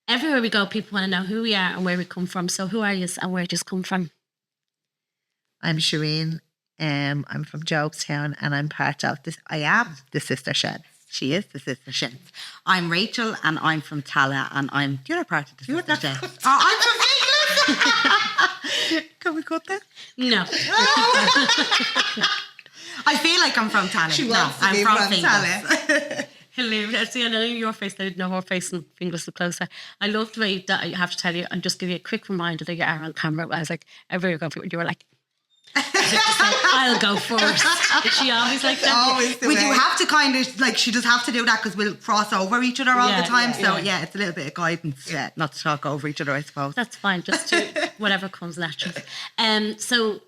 Everywhere we go, people want to know who we are and where we come from. So who are you and where do you come from? I'm Sherin. I'm from Jobstown and I'm part of this. I am the Sister Shed. She is the Sister Shed. I'm Rachel and I'm from Tala and I'm the other part of the Sister Shed. I'm from England. Can we cut that? No. I feel like I'm from Tala. I'm from Tala. Hilarious. See, I know your face, I didn't know her face and fingers so closer. I love the way that I have to tell you and just give you a quick reminder that you are on camera. I was like, everywhere you go, you were like, I'll go first. Is she always like that? Always We do have to kind of, like, she does have to do that because we'll cross over each other all the time. It's a little bit of guidance, not to talk over each other, I suppose. That's fine, just to whatever comes naturally. So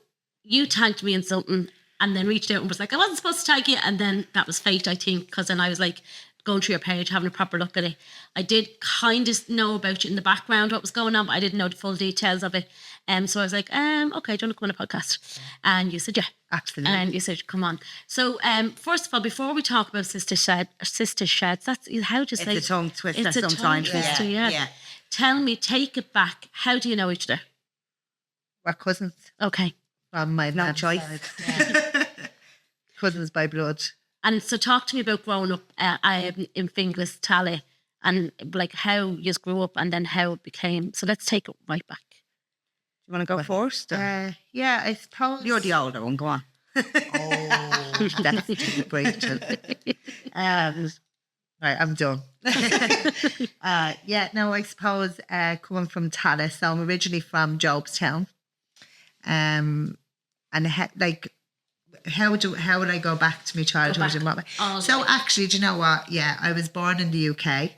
you tagged me in something and then reached out and was like, I wasn't supposed to tag you. And then that was fate, I think, because then I was like, going through your page, having a proper look at it. I did kind of know about you in the background, what was going on, but I didn't know the full details of it. So I was like, okay, do you want to come on a podcast? And you said, yeah. Absolutely. And you said, come on. So first of all, before we talk about Sister Sheds, that's how do you say? It's a tongue twister it's a sometimes. Tongue twister, yeah. Tell me, take it back. How do you know each other? We're cousins. Okay. From my no choice. Cousins by blood. And so talk to me about growing up in Finglas, Tally, and like how you grew up and then how it became. So let's take it right back. You want to go first? Yeah, I suppose. You're the older one, go on. Oh, that's deep, Rachel. Right, I'm done. I suppose coming from Tala, so I'm originally from Jobstown. And how would I go back to my childhood and what? So actually, do you know what? Yeah, I was born in the UK.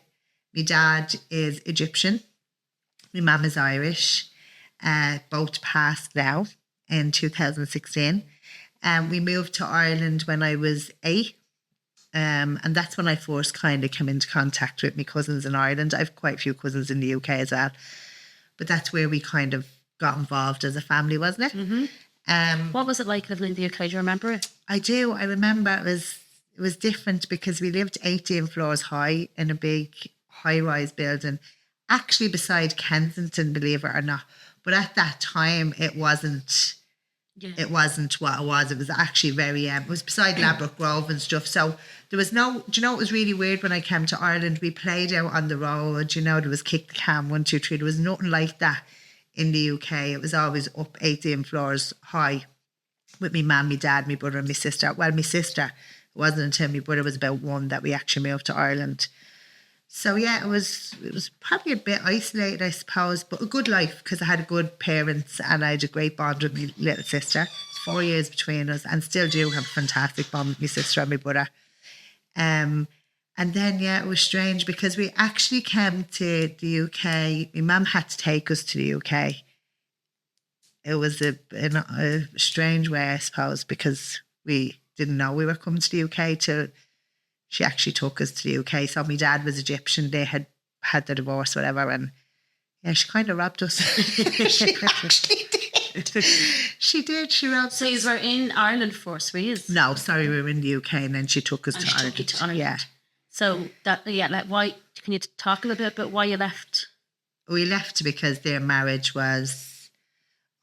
My dad is Egyptian. My mum is Irish. Both passed now in 2016. We moved to Ireland when I was 8. And that's when I first kind of came into contact with my cousins in Ireland. I have quite a few cousins in the UK as well. But that's where we kind of got involved as a family, wasn't it? Mm-hmm. What was it like living in the UK? Do you remember it? I do. I remember it was different because we lived 18 floors high in a big high-rise building, actually beside Kensington, believe it or not. But at that time, it wasn't. Yeah. It wasn't what it was. It was actually very. It was beside Ladbroke Grove and stuff. So there was no. Do you know it was really weird when I came to Ireland? We played out on the road. You know, there was kick the can 1, 2, 3. There was nothing like that in the UK. It was always up 18 floors high with me mum, my dad, my brother and my sister. Well, my sister, it wasn't until my brother was about 1 that we actually moved to Ireland. So yeah, it was probably a bit isolated, I suppose, but a good life because I had good parents and I had a great bond with my little sister. It's 4 years between us and still do have a fantastic bond with my sister and my brother. And then, it was strange because we actually came to the UK. My mum had to take us to the UK. It was in a strange way, I suppose, because we didn't know we were coming to the UK till she actually took us to the UK. So my dad was Egyptian. They had the divorce, whatever. And she kind of robbed us. She actually did. She did. She robbed us. So you were in Ireland first, were you? No, sorry, we were in the UK and then she took us to Ireland. Yeah. So why? Can you talk a little bit about why you left? We left because their marriage was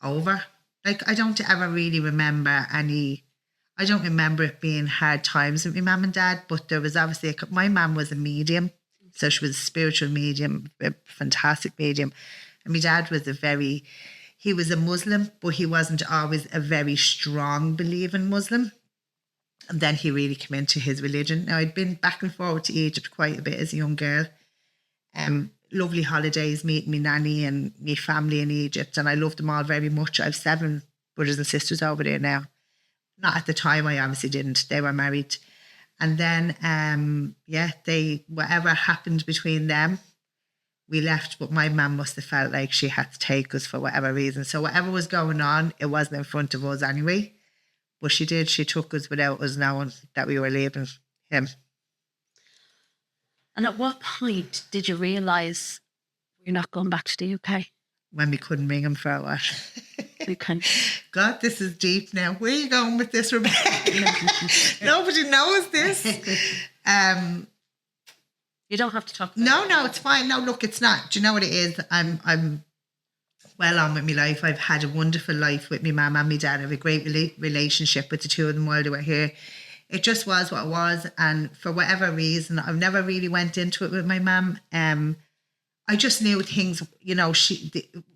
over. Like I don't ever really remember any. I don't remember it being hard times with my mum and dad, but there was obviously my mum was a medium, so she was a spiritual medium, a fantastic medium, and my dad was he was a Muslim, but he wasn't always a very strong believing Muslim. And then he really came into his religion. Now, I'd been back and forward to Egypt quite a bit as a young girl. Lovely holidays, meeting my nanny and my family in Egypt. And I loved them all very much. I have 7 brothers and sisters over there now. Not at the time, I obviously didn't. They were married. And then, whatever happened between them, we left. But my mum must have felt like she had to take us for whatever reason. So whatever was going on, it wasn't in front of us anyway. But she did. She took us without us knowing that we were leaving him. And at what point did you realise you're not going back to the UK? When we couldn't ring him for a while. Okay. God, this is deep now. Where are you going with this, Rebecca? Nobody knows this. You don't have to talk about No, it's fine. No, look, it's not. Do you know what it is? I'm well on with my life. I've had a wonderful life with my mum and my dad. I have a great relationship with the two of them while they were here. It just was what it was. And for whatever reason, I've never really went into it with my mum. I just knew things, you know,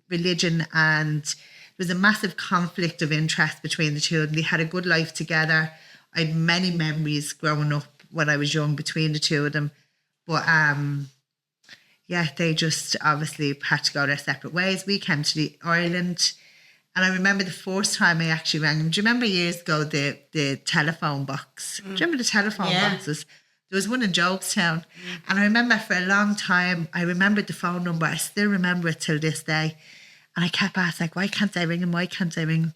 religion, and there was a massive conflict of interest between the two of them. They had a good life together. I had many memories growing up when I was young between the two of them. But yeah, they just obviously had to go their separate ways. We came to Ireland, and I remember the first time I actually rang them. Do you remember years ago the telephone box? Do you remember the telephone boxes? There was one in Jobestown, and I remember for a long time, I remembered the phone number. I still remember it till this day. And I kept asking, like, why can't I ring him? Why can't I ring him?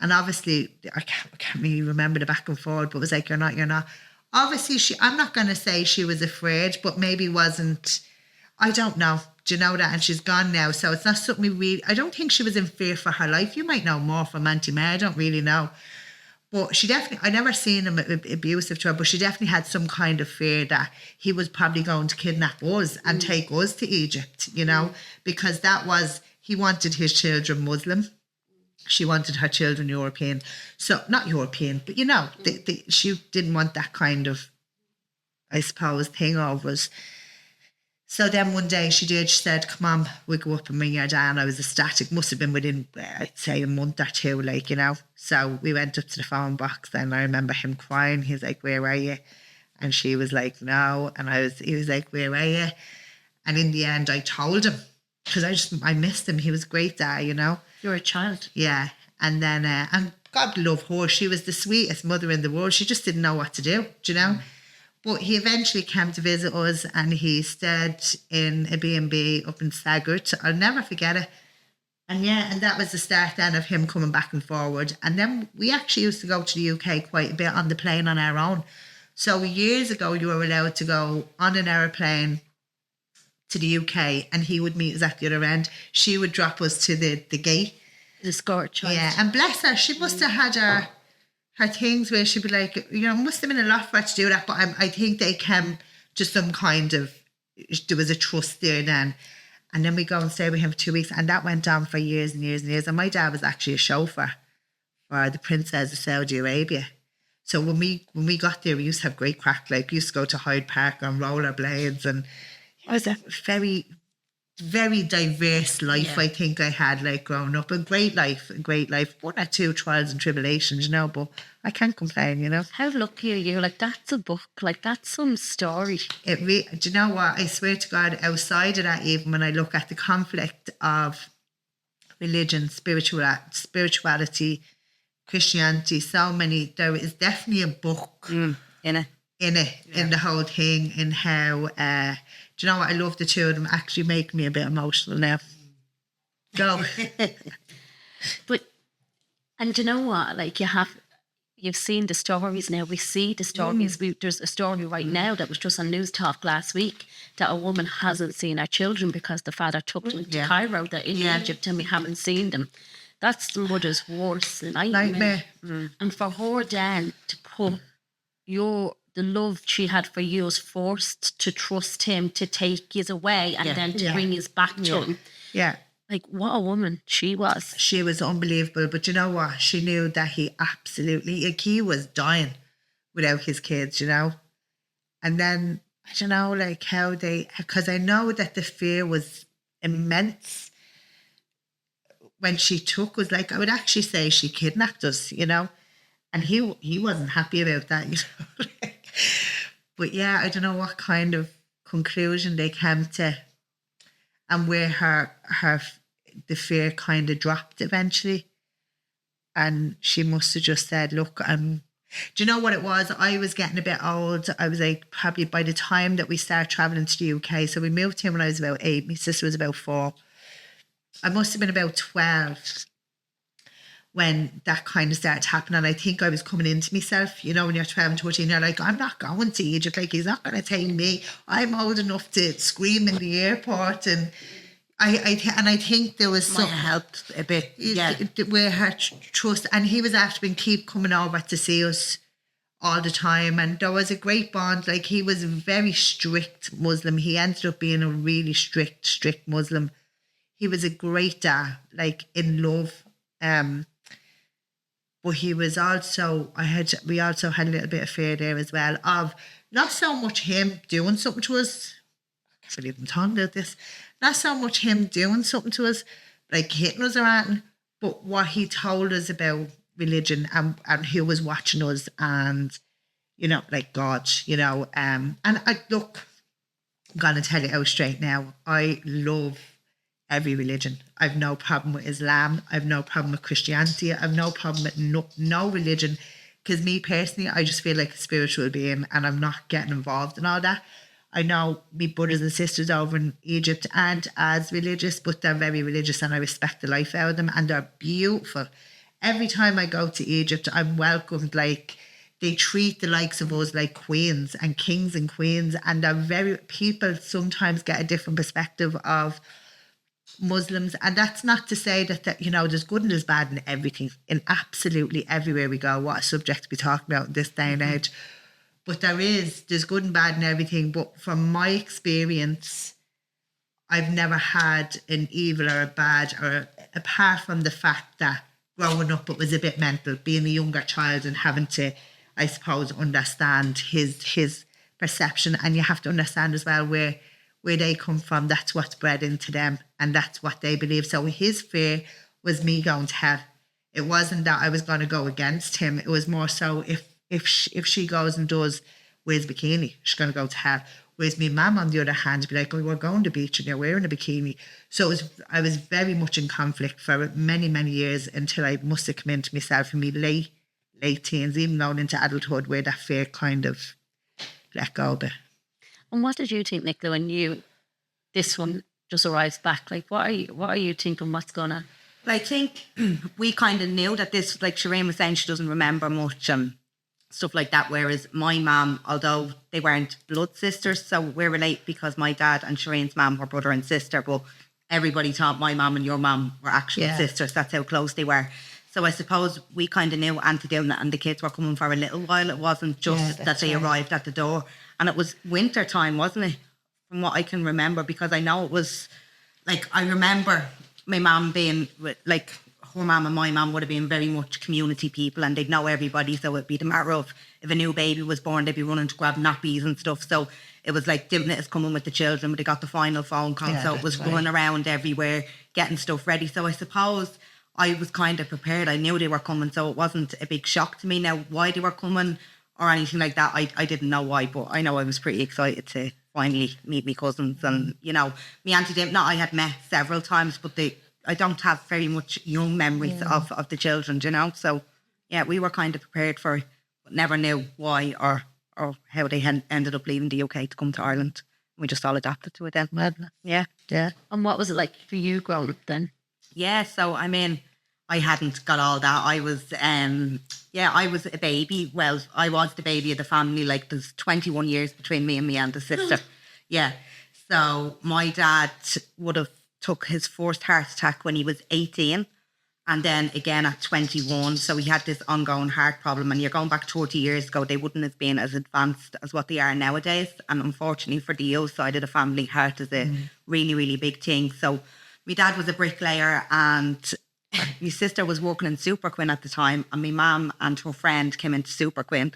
And obviously, I can't really remember the back and forth, but it was like, you're not. Obviously, I'm not going to say she was afraid, but maybe wasn't, I don't know. Do you know that? And she's gone now. So it's not something we really, I don't think she was in fear for her life. You might know more from Auntie Mary. I don't really know. But she definitely, I never seen him abusive to her, but she definitely had some kind of fear that he was probably going to kidnap us and take us to Egypt, you know, because that was, he wanted his children Muslim. She wanted her children European. So, not European, but you know, she didn't want that kind of, I suppose, thing over us. So then one day she said, come on, we'll go up and ring your dad. I was ecstatic. Must have been within, I'd say, a month or two, like, you know. So we went up to the phone box, and I remember him crying. He was like, where are you? And she was like, no. And he was like, where are you? And in the end, I told him, because I missed him. He was a great dad, you know. You're a child. Yeah. And then, and God love her. She was the sweetest mother in the world. She just didn't know what to do you know? But he eventually came to visit us, and he stayed in a B&B up in Saggart. I'll never forget it. And yeah, and that was the start then of him coming back and forward. And then we actually used to go to the UK quite a bit on the plane on our own. So years ago, you were allowed to go on an aeroplane to the UK, and he would meet us at the other end. She would drop us to the gate. The escort child. Yeah, and bless her, she must have had her things where she'd be like, you know, must have been a lot for her to do that, but I think they came to some kind of, there was a trust there then. And then we go and stay with him for 2 weeks, and that went on for years and years and years. And my dad was actually a chauffeur for the Princess of Saudi Arabia. So when we got there, we used to have great crack. Like, we used to go to Hyde Park on rollerblades, and it was a very, very diverse life, I think I had, like, growing up. A great life. One or two trials and tribulations, you know, but I can't complain, you know. How lucky are you? Like, that's a book. Like, that's some story. Do you know what? I swear to God, outside of that, even when I look at the conflict of religion, spirituality, Christianity, so many, there is definitely a book in it. In the whole thing, in how, do you know what? I love the two of them. Actually make me a bit emotional now. Go. And do you know what? Like, you've seen the stories now. We see the stories. There's a story right now that was just on News Talk last week that a woman hasn't seen her children because the father took them to Cairo. They're in Egypt and we haven't seen them. That's the mother's worst nightmare. And for her then to put the love she had for you was forced to trust him to take you away and then to bring you back to him. Yeah. Like, what a woman she was. She was unbelievable. But you know what? She knew that he was dying without his kids, you know? And then, I don't know, like how because I know that the fear was immense when she took us. Like, I would actually say she kidnapped us, you know? And he wasn't happy about that, you know? But yeah, I don't know what kind of conclusion they came to, and where the fear kind of dropped eventually. And she must have just said, look, do you know what it was? I was getting a bit old. I was like, probably by the time that we started traveling to the UK, so we moved here when I was about 8, my sister was about 4. I must have been about 12 when that kind of started happening. And I think I was coming into myself, you know, when you're 12 and 14, you're like, I'm not going to Egypt. Like, he's not going to take me. I'm old enough to scream in the airport. And I think there was some helped a bit, where her trust, and he was after been keep coming over to see us all the time. And there was a great bond. Like, he was a very strict Muslim. He ended up being a really strict Muslim. He was a great dad, like in love. But he was also, we also had a little bit of fear there as well of not so much him doing something to us. I can't believe I'm talking about this. Not so much him doing something to us, like hitting us or anything, but what he told us about religion and who was watching us and, you know, like God, you know. And I look, I'm going to tell you out straight now, I love every religion. I've no problem with Islam. I've no problem with Christianity. I've no problem with no religion. Because me personally, I just feel like a spiritual being and I'm not getting involved in all that. I know my brothers and sisters over in Egypt aren't as religious, but they're very religious and I respect the life out of them and they're beautiful. Every time I go to Egypt, I'm welcomed like they treat the likes of us like queens and kings and queens, and people sometimes get a different perspective of Muslims, and that's not to say that you know, there's good and there's bad in everything, in absolutely everywhere we go. What a subject to be talking about in this day and age. But there's good and bad in everything. But from my experience, I've never had an evil or a bad, or apart from the fact that growing up it was a bit mental, being a younger child and having to, I suppose, understand his perception. And you have to understand as well where they come from. That's what's bred into them and that's what they believe. So his fear was me going to hell. It wasn't that I was going to go against him. It was more so if she goes and does wears bikini, she's going to go to hell. Whereas my mum, on the other hand, be like, oh, we're going to the beach and you're wearing a bikini. So I was very much in conflict for many, many years until I must have come into myself in my late teens, even going into adulthood, where that fear kind of let go a bit. And what did you think, Nicola, when this one just arrives back? Like, what are you thinking? What's going on? I think we kind of knew that this, like Sherin was saying, she doesn't remember much and stuff like that. Whereas my mum, although they weren't blood sisters, so we're related because my dad and Sherin's mum were brother and sister, but everybody thought my mum and your mum were actual sisters. That's how close they were. So I suppose we kind of knew Auntie Dillon and the kids were coming for a little while. It wasn't just that they arrived at the door. And it was winter time, wasn't it? From what I can remember, because I know it was, like, I remember my mum being, like, her mum and my mum would have been very much community people and they'd know everybody. So it'd be the matter of, if a new baby was born, they'd be running to grab nappies and stuff. So it was like, Dillon is coming with the children, but they got the final phone call. So it was running around everywhere, getting stuff ready. So I suppose I was kind of prepared. I knew they were coming, so it wasn't a big shock to me. Now, why they were coming or anything like that, I didn't know why, but I know I was pretty excited to finally meet my cousins. And, you know, my auntie Dillon, I had met several times, but I don't have very much young memories of the children, you know. So, yeah, we were kind of prepared for it, but never knew why or how they ended up leaving the UK to come to Ireland. We just all adapted to it then. Madness. Yeah. And what was it like for you growing up then? Yeah, so I mean, I hadn't got all that. I was, I was a baby. Well, I was the baby of the family. Like, there's 21 years between me and my elder sister. Yeah. So my dad would have took his first heart attack when he was 18 and then again at 21. So he had this ongoing heart problem. And you're going back 30 years ago, they wouldn't have been as advanced as what they are nowadays. And unfortunately for the other side of the family, heart is a really, really big thing. So my dad was a bricklayer and my sister was working in Super Quinn at the time, and my mum and her friend came into Super Quinn,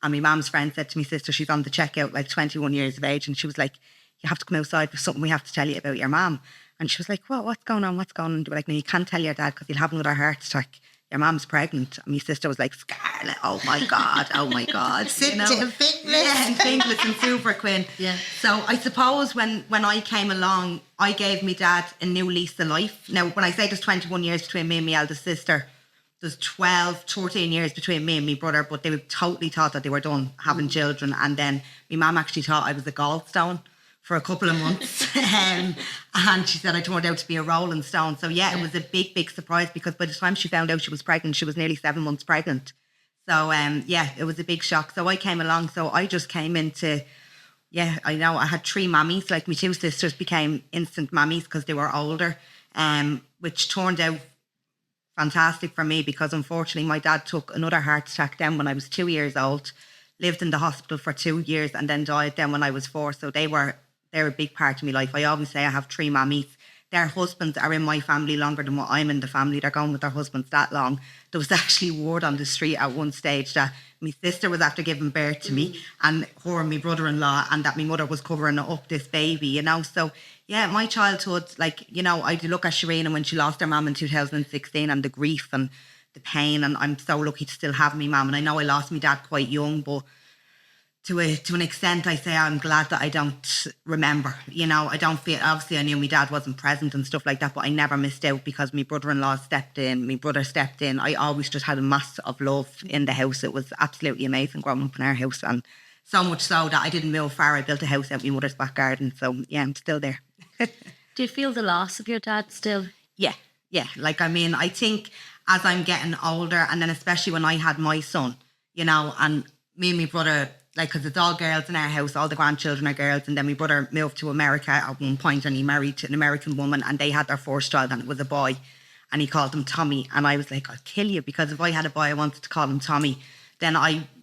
and my mum's friend said to my sister, she's on the checkout, like 21 years of age, and she was like, you have to come outside for something, we have to tell you about your mum. And she was like, what's going on? And they were like, no, you can't tell your dad because he'll have another heart attack. Your mum's pregnant. And my sister was like, Scarlett, oh my God. Sit you know? in Finglas. Yeah, in Finglas and Super Quinn. Yeah. So I suppose when I came along, I gave my dad a new lease of life. Now, when I say there's 21 years between me and my eldest sister, there's 13 years between me and my brother, but they totally thought that they were done having children. And then my mum actually thought I was a gallstone for a couple of months. And she said I turned out to be a rolling stone. So yeah, it was a big, big surprise because by the time she found out she was pregnant, she was nearly 7 months pregnant. So it was a big shock. So I came along. So I just came into, I know I had 3 mummies. Like my 2 sisters became instant mummies because they were older, which turned out fantastic for me because unfortunately my dad took another heart attack then when I was 2 years old. lived in the hospital for 2 years and then died then when I was 4. So they're a big part of my life. I always say I have 3 mammies. Their husbands are in my family longer than what I'm in the family. They're gone with their husbands that long. There was actually word on the street at one stage that my sister was after giving birth to me and her and my brother-in-law, and that my mother was covering up this baby, you know. So, yeah, my childhood, like, you know, I do look at Sherin and when she lost her mum in 2016 and the grief and the pain, and I'm so lucky to still have my mum. And I know I lost my dad quite young, but to an extent, I say I'm glad that I don't remember. You know, I don't feel, obviously I knew my dad wasn't present and stuff like that, but I never missed out because my brother-in-law stepped in, my brother stepped in. I always just had a mass of love in the house. It was absolutely amazing growing up in our house, and so much so that I didn't move far. I built a house out my mother's back garden. So yeah, I'm still there. Do you feel the loss of your dad still? Yeah. Like, I mean, I think as I'm getting older, and then especially when I had my son, you know, and me and my brother, like, because it's all girls in our house, all the grandchildren are girls, and then my brother moved to America at one point and he married to an American woman and they had their first child and it was a boy and he called him Tommy, and I was like, I'll kill you, because if I had a boy I wanted to call him Tommy. Then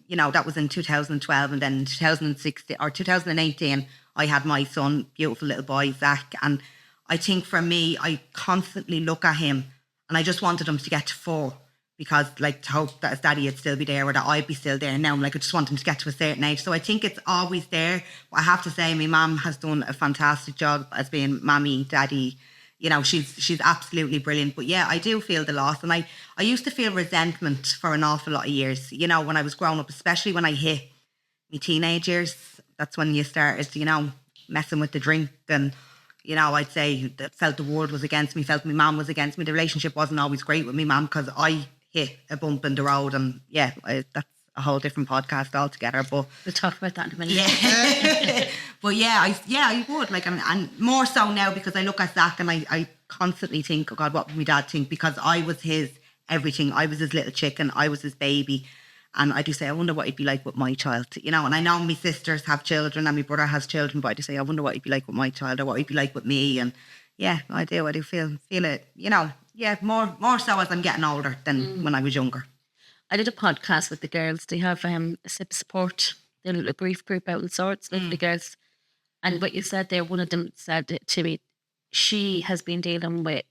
you know, that was in 2012, and then in 2016 or 2018 I had my son, beautiful little boy, Zach. And I think for me, I constantly look at him and I just wanted him to get to 4. Because, like, to hope that his daddy would still be there or that I'd be still there now. Like, I just want him to get to a certain age. So I think it's always there. But I have to say, my mum has done a fantastic job as being mammy, daddy. You know, she's absolutely brilliant. But yeah, I do feel the loss. And I used to feel resentment for an awful lot of years, you know, when I was growing up, especially when I hit my teenage years. That's when you started, you know, messing with the drink. And, you know, I'd say that felt the world was against me, felt my mum was against me. The relationship wasn't always great with my mum because I hit a bump in the road, and yeah, that's a whole different podcast altogether. But we'll talk about that in a minute. Yeah, but I would like, and more so now because I look at Zach and I constantly think, oh God, what would my dad think? Because I was his everything. I was his little chicken. I was his baby, and I do say, I wonder what he'd be like with my child, you know. And I know my sisters have children and my brother has children, but I do say, I wonder what he'd be like with my child or what he'd be like with me. And yeah, I do feel it, you know. Yeah, more so as I'm getting older than when I was younger. I did a podcast with the girls. They have a SIP support, their little grief group out in Swords, the girls. And what you said there, one of them said to me, she has been dealing with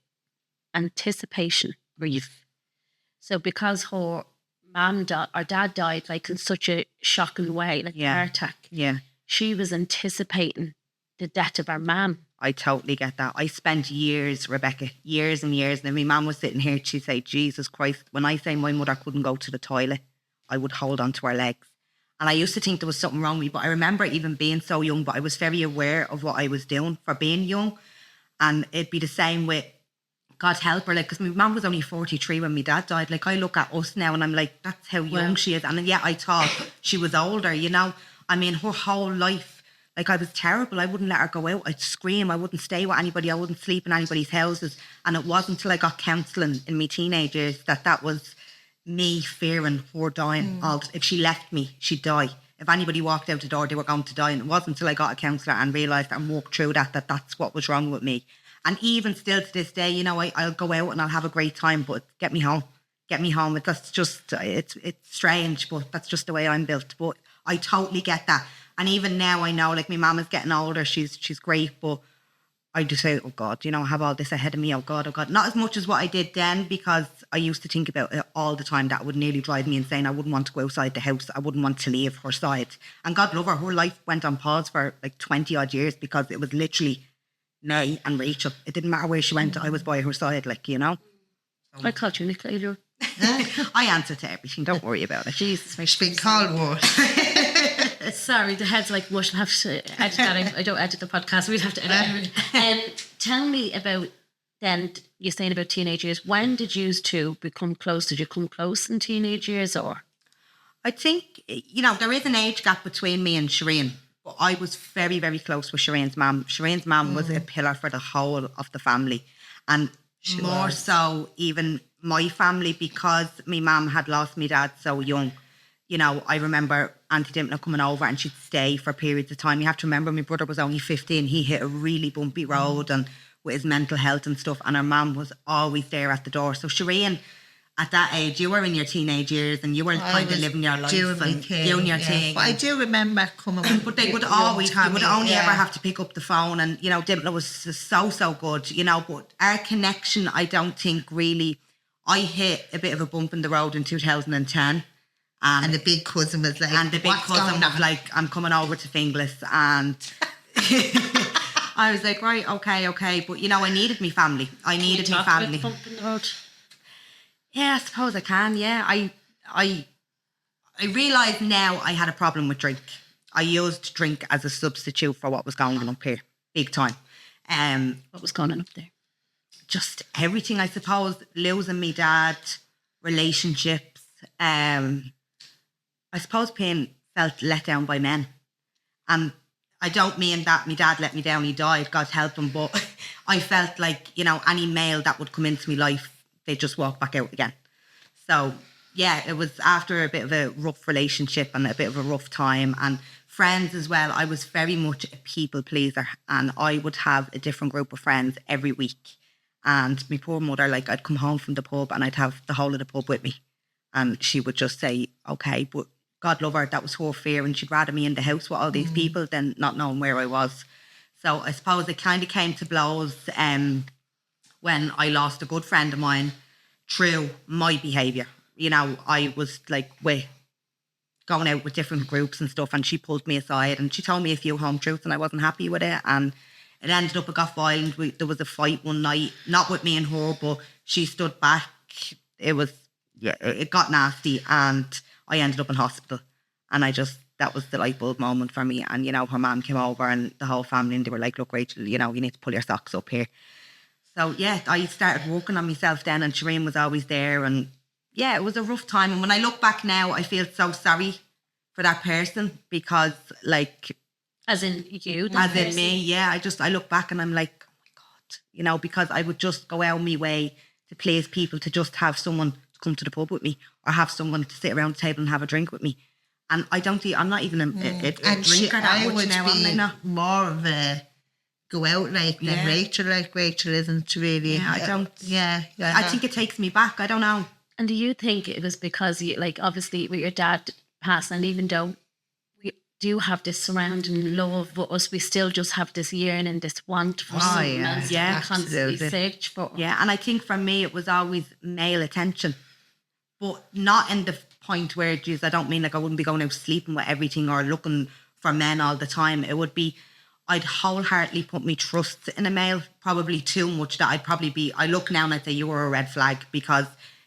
anticipation grief. So because her mum or dad died like in such a shocking way, like a heart attack, she was anticipating the death of her mum. I totally get that. I spent years, Rebecca, years and years. And my mum was sitting here, she'd say, Jesus Christ, when I say my mother couldn't go to the toilet, I would hold on to her legs. And I used to think there was something wrong with me, but I remember even being so young, but I was very aware of what I was doing for being young. And it'd be the same with, God help her, like, because my mum was only 43 when my dad died. Like, I look at us now and I'm like, that's how young she is. And yeah, I thought she was older, you know. I mean, her whole life, like, I was terrible. I wouldn't let her go out. I'd scream. I wouldn't stay with anybody. I wouldn't sleep in anybody's houses. And it wasn't until I got counselling in my teenage years that was me fearing her dying. If she left me, she'd die. If anybody walked out the door, they were going to die. And it wasn't until I got a counsellor and realised and walked through that that's what was wrong with me. And even still to this day, you know, I'll go out and I'll have a great time, but get me home. That's just, it's strange, but that's just the way I'm built. But I totally get that. And even now I know, like, my mum is getting older, she's great, but I just say, oh God, you know, I have all this ahead of me, oh God. Not as much as what I did then, because I used to think about it all the time. That would nearly drive me insane. I wouldn't want to go outside the house. I wouldn't want to leave her side. And God love her life went on pause for like 20 odd years because it was literally Sherin and Rachel. It didn't matter where she went, I was by her side, like, you know. I called you Nicola earlier. I answer to everything, don't worry about it. Jesus, She's been called what? Sorry, the head's like mush. I'll have to edit that. I don't edit the podcast. We'd have to edit it. Tell me about then, you're saying about teenage years. When did you two become close? Did you come close in teenage years, or? I think, you know, there is an age gap between me and Sherin, but I was very, very close with Sherin's mum. Sherin's mum was a pillar for the whole of the family. And more so even my family, because my mum had lost my dad so young. You know, I remember Auntie Dimpler coming over and she'd stay for periods of time. You have to remember, my brother was only 15. He hit a really bumpy road and with his mental health and stuff, and her mum was always there at the door. So Sherin, at that age, you were in your teenage years and you were kind of living your life doing my and thing, doing your yeah. thing. But I do remember coming. But they would young always, you would Tommy, only yeah. ever have to pick up the phone, and you know, Dimpler was so good, you know. But our connection, I don't think really. I hit a bit of a bump in the road in 2010, And the big cousin was like, and the big "What's cousin going was on?" like, "I'm coming over to Finglas," and I was like, "Right, okay." But you know, I needed me family. I needed me family. Bump in the road. Yeah, I suppose I can. Yeah, I realise now I had a problem with drink. I used drink as a substitute for what was going on up here, big time. What was going on up there? Just everything, I suppose. Losing me dad, relationships. I suppose being felt let down by men. And I don't mean that my dad let me down, he died, God help him, but I felt like, you know, any male that would come into my life, they'd just walk back out again. So, yeah, it was after a bit of a rough relationship and a bit of a rough time, and friends as well. I was very much a people pleaser, and I would have a different group of friends every week. And my poor mother, like, I'd come home from the pub and I'd have the whole of the pub with me. And she would just say, okay, but God love her, that was her fear, and she'd rather me in the house with all these people than not knowing where I was. So I suppose it kind of came to blows when I lost a good friend of mine through my behaviour. You know, I was like going out with different groups and stuff, and she pulled me aside and she told me a few home truths, and I wasn't happy with it, and it ended up, it got violent. There was a fight one night, not with me and her, but she stood back. It got nasty, and I ended up in hospital. And that was the light bulb moment for me. And, you know, her mum came over and the whole family, and they were like, look, Rachel, you know, you need to pull your socks up here. So, yeah, I started working on myself then, and Sherin was always there. And, yeah, it was a rough time. And when I look back now, I feel so sorry for that person, because, like... As in you? As in me, yeah. I look back and I'm like, oh my God, you know, because I would just go out of my way to please people, to just have someone come to the pub with me, or have someone to sit around the table and have a drink with me. And I'm not even a drinker that much now, am I not? More of a go out like than Rachel. Like Rachel isn't really. Yeah, I don't. Yeah. I think it takes me back. I don't know. And do you think it was because you, like, obviously with your dad passing, and even though we do have this surrounding love but us, we still just have this yearning, this want for something else to constantly search for. Yeah, and I think for me it was always male attention, but not in the point where, geez, I don't mean like I wouldn't be going out sleeping with everything or looking for men all the time. It would be, I'd wholeheartedly put me trust in a male, probably too much, that I look now and I'd say you were a red flag, because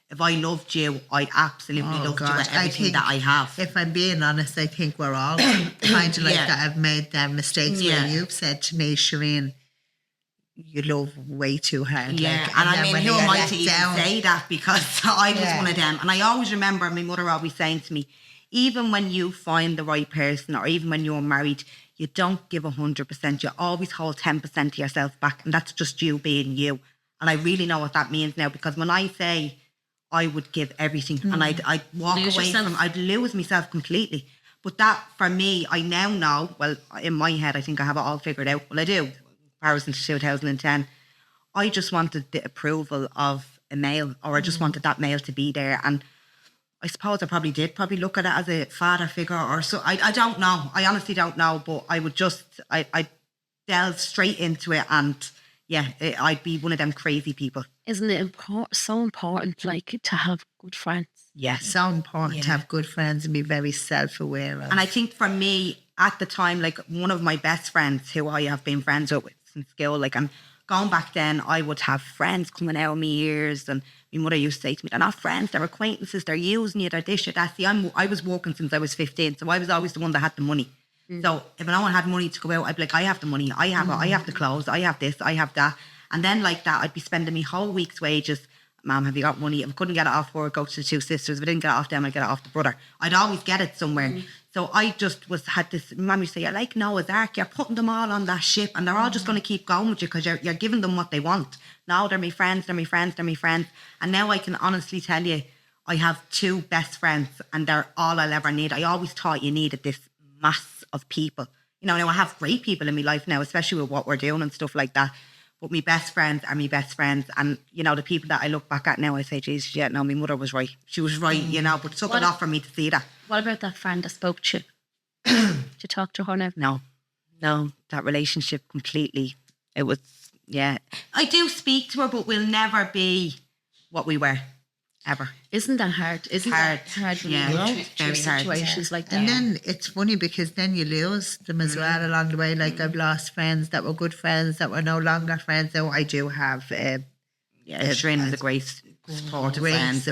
if I loved you, I absolutely loved you with everything that I have. If I'm being honest, I think we're all kind of like that. I've made them mistakes where you've said to me, Sherin, you love way too hard. Yeah, like, and I mean, who am I to even say that? Because I was one of them. And I always remember my mother always saying to me, even when you find the right person, or even when you're married, you don't give 100%. You always hold 10% to yourself back. And that's just you being you. And I really know what that means now, because when I say I would give everything and I'd walk away from, I'd lose myself completely. But that, for me, I now know, well, in my head, I think I have it all figured out. Well, I do. Comparison to 2010, I just wanted the approval of a male, or I just wanted that male to be there. And I suppose I probably look at it as a father figure or so. I don't know. I honestly don't know. But I would just, I delve straight into it, and yeah, I'd be one of them crazy people. Isn't it so important, like, to have good friends? Yeah, so important to have good friends and be very self-aware of. And I think for me, at the time, like, one of my best friends who I have been friends with since school, like, I'm going back then, I would have friends coming out of my ears, and my mother used to say to me, they're not friends, they're acquaintances, they're using you, they're this, you're that. See, I was working since I was 15, so I was always the one that had the money. So if no one had money to go out, I'd be like, I have the money, I have it, I have the clothes, I have this, I have that. And then like that, I'd be spending my whole week's wages. Mum, have you got money? If I couldn't get it off her, I'd go to the two sisters. If I didn't get it off them, I'd get it off the brother. I'd always get it somewhere. So I just had this, Mum used to say, you're like Noah's Ark, you're putting them all on that ship, and they're all just going to keep going with you because you're giving them what they want. Now they're my friends, they're my friends, they're my friends. And now I can honestly tell you, I have two best friends, and they're all I'll ever need. I always thought you needed this mass of people. You know, now I have great people in my life now, especially with what we're doing and stuff like that. But my best friends are my best friends. And, you know, the people that I look back at now, I say, Jesus, yeah, no, my mother was right. She was right, you know, but it took a lot for me to see that. What about that friend that spoke to you? Did you talk to her now? No, that relationship completely, it was, yeah. I do speak to her, but we'll never be what we were, ever. Isn't that hard? Isn't Hard. that hard when Yeah, you go very through hard. situations like that? And then it's funny because then you lose them as well along the way. Like I've lost friends that were good friends that were no longer friends. So I do have Sherin is a great supportive friend.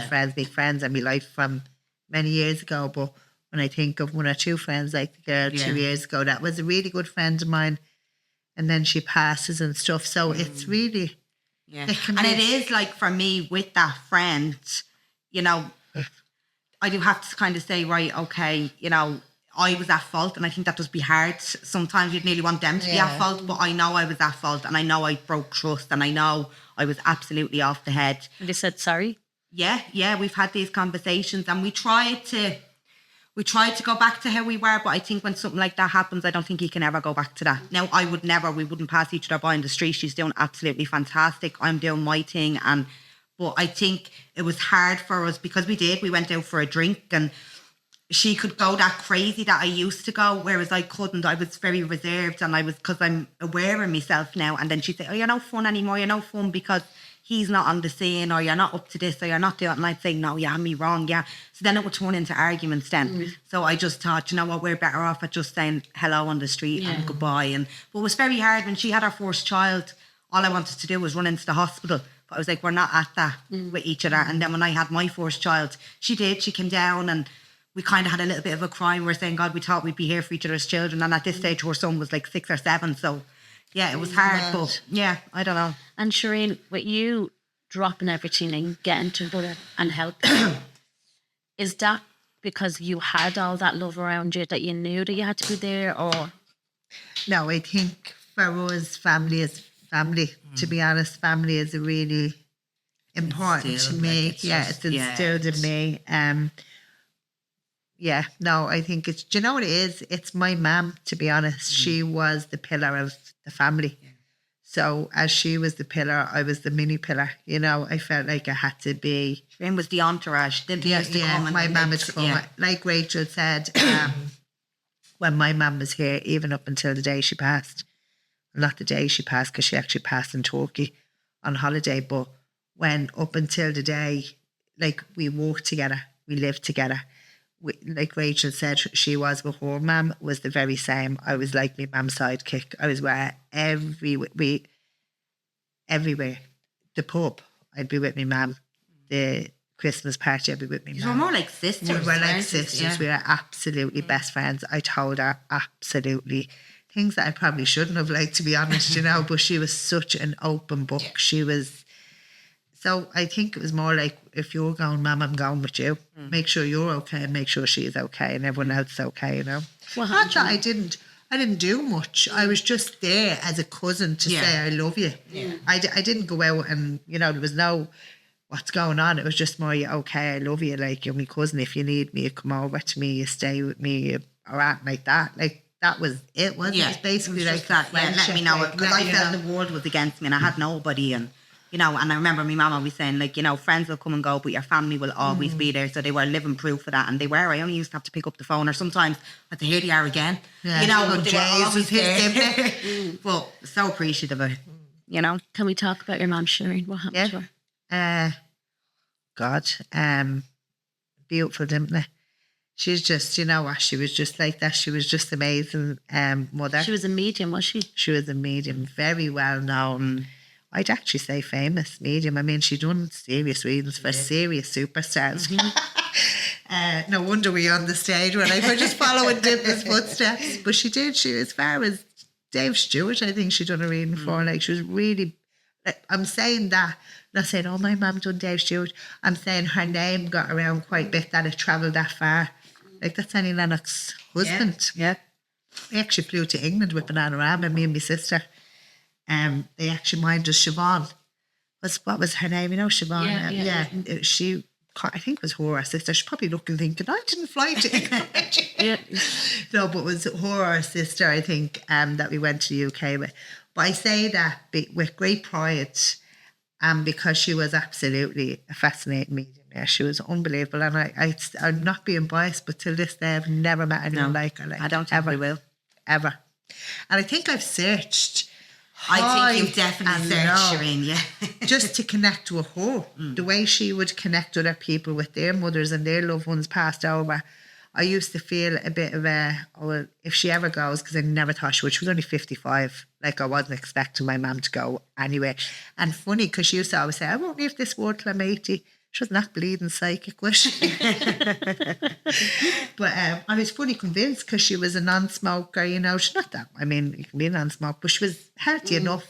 friends, big friends in my life from many years ago. But when I think of one or two friends, like the girl 2 years ago, that was a really good friend of mine. And then she passes and stuff. So it's really... Yeah. And it is like for me with that friend, you know, I do have to kind of say, right, okay, you know, I was at fault, and I think that does be hard. Sometimes you'd nearly want them to be at fault, but I know I was at fault, and I know I broke trust, and I know I was absolutely off the head. And they said sorry? Yeah, we've had these conversations, and we tried to go back to how we were, but I think when something like that happens, I don't think you can ever go back to that. Now, we wouldn't pass each other by in the street. She's doing absolutely fantastic. I'm doing my thing. But I think it was hard for us because we went out for a drink, and she could go that crazy that I used to go, whereas I couldn't. I was very reserved, and because I'm aware of myself now. And then she'd say, oh, you're no fun anymore. You're no fun because he's not on the scene, or you're not up to this, or you're not doing it. And I'd say, no, you had me wrong, yeah. So then it would turn into arguments then. So I just thought, you know what, we're better off at just saying hello on the street and goodbye. But it was very hard when she had her first child. All I wanted to do was run into the hospital. But I was like, we're not at that with each other. And then when I had my first child, she came down, and we kind of had a little bit of a cry. We were saying, God, we thought we'd be here for each other's children. And at this stage, her son was like 6 or 7. So yeah, it was hard, but yeah, I don't know. And Sherin, with you dropping everything and getting together and help, is that because you had all that love around you that you knew that you had to be there, or? No, I think for us, family is family. To be honest, family is really important to me. It's instilled in me. I think it's, do you know what it is? It's my mum, to be honest. She was the pillar of the family. So as she was the pillar, I was the mini pillar. You know, I felt like I had to be. Sherin was the entourage. My mum had come. Like Rachel said, when my mum was here, even up until the day she passed, not the day she passed, because she actually passed in Turkey on holiday, but when up until the day, like we worked together, we lived together. Like Rachel said, she was with her mum, was the very same. I was like my mum's sidekick. I was everywhere. The pub, I'd be with my mum. The Christmas party, I'd be with my mum. We were more like sisters. We were like sisters. Yeah. We were absolutely best friends. I told her absolutely things that I probably shouldn't have, like, to be honest, you know, but she was such an open book. She was. So I think it was more like, if you're going, Mum, I'm going with you. Make sure you're okay, and make sure she's okay, and everyone else is okay, you know. Not that I didn't do much. I was just there as a cousin to say I love you. Yeah. I didn't go out and, you know, there was no what's going on. It was just more, okay, I love you. Like, you're my cousin. If you need me, you come over to me, you stay with me, or act like that. Like, that was it, wasn't it? It was basically like that. Yeah, let me know it. Because I felt the world was against me, and I had nobody, and you know, and I remember my mum always saying, like, you know, friends will come and go, but your family will always be there. So they were living proof of that, and they were. I only used to have to pick up the phone, or sometimes I had to hear they are again. Yeah, you know, but they were always there. But so appreciative of it, you know. Can we talk about your mum, Sherin? What happened to her? Beautiful, didn't they? She's just, you know what, she was just like that. She was just amazing mother. She was a medium, was she? She was a medium, very well known. I'd actually say famous medium. I mean, she'd done serious readings for serious superstars. No wonder we're on the stage when I was just following Dimma's footsteps. But she did. She, as far as Dave Stewart, I think she'd done a reading for. Like, she was really, like, I'm saying that, not saying, oh, my mum done Dave Stewart. I'm saying her name got around quite a bit, that it travelled that far. Like, that's Annie Lennox's husband. Yeah. We actually flew to England with Bananarama, me and my sister. They actually minded us, Siobhan. What was her name? You know, Siobhan. Yeah. She, I think it was her sister. She's probably looking thinking, I didn't fly to England. No, but it was her sister, I think, that we went to the UK with. But I say that with great pride, and because she was absolutely a fascinating medium. Yeah, she was unbelievable, and I'm not being biased, but till this day I've never met anyone like her. Like, I don't think we will. Ever. And I think I've searched. I think you've definitely searched, Sherin, yeah. just to connect with her. The way she would connect other people with their mothers and their loved ones passed over. I used to feel a bit of if she ever goes, because I never thought she would. She was only 55. Like, I wasn't expecting my mum to go anyway. And funny, because she used to always say, I won't leave this world till I'm 80. She was not bleeding psychic, was she? But I was fully convinced because she was a non-smoker, you know. She's not that, I mean, you can be a non-smoker, but she was healthy enough.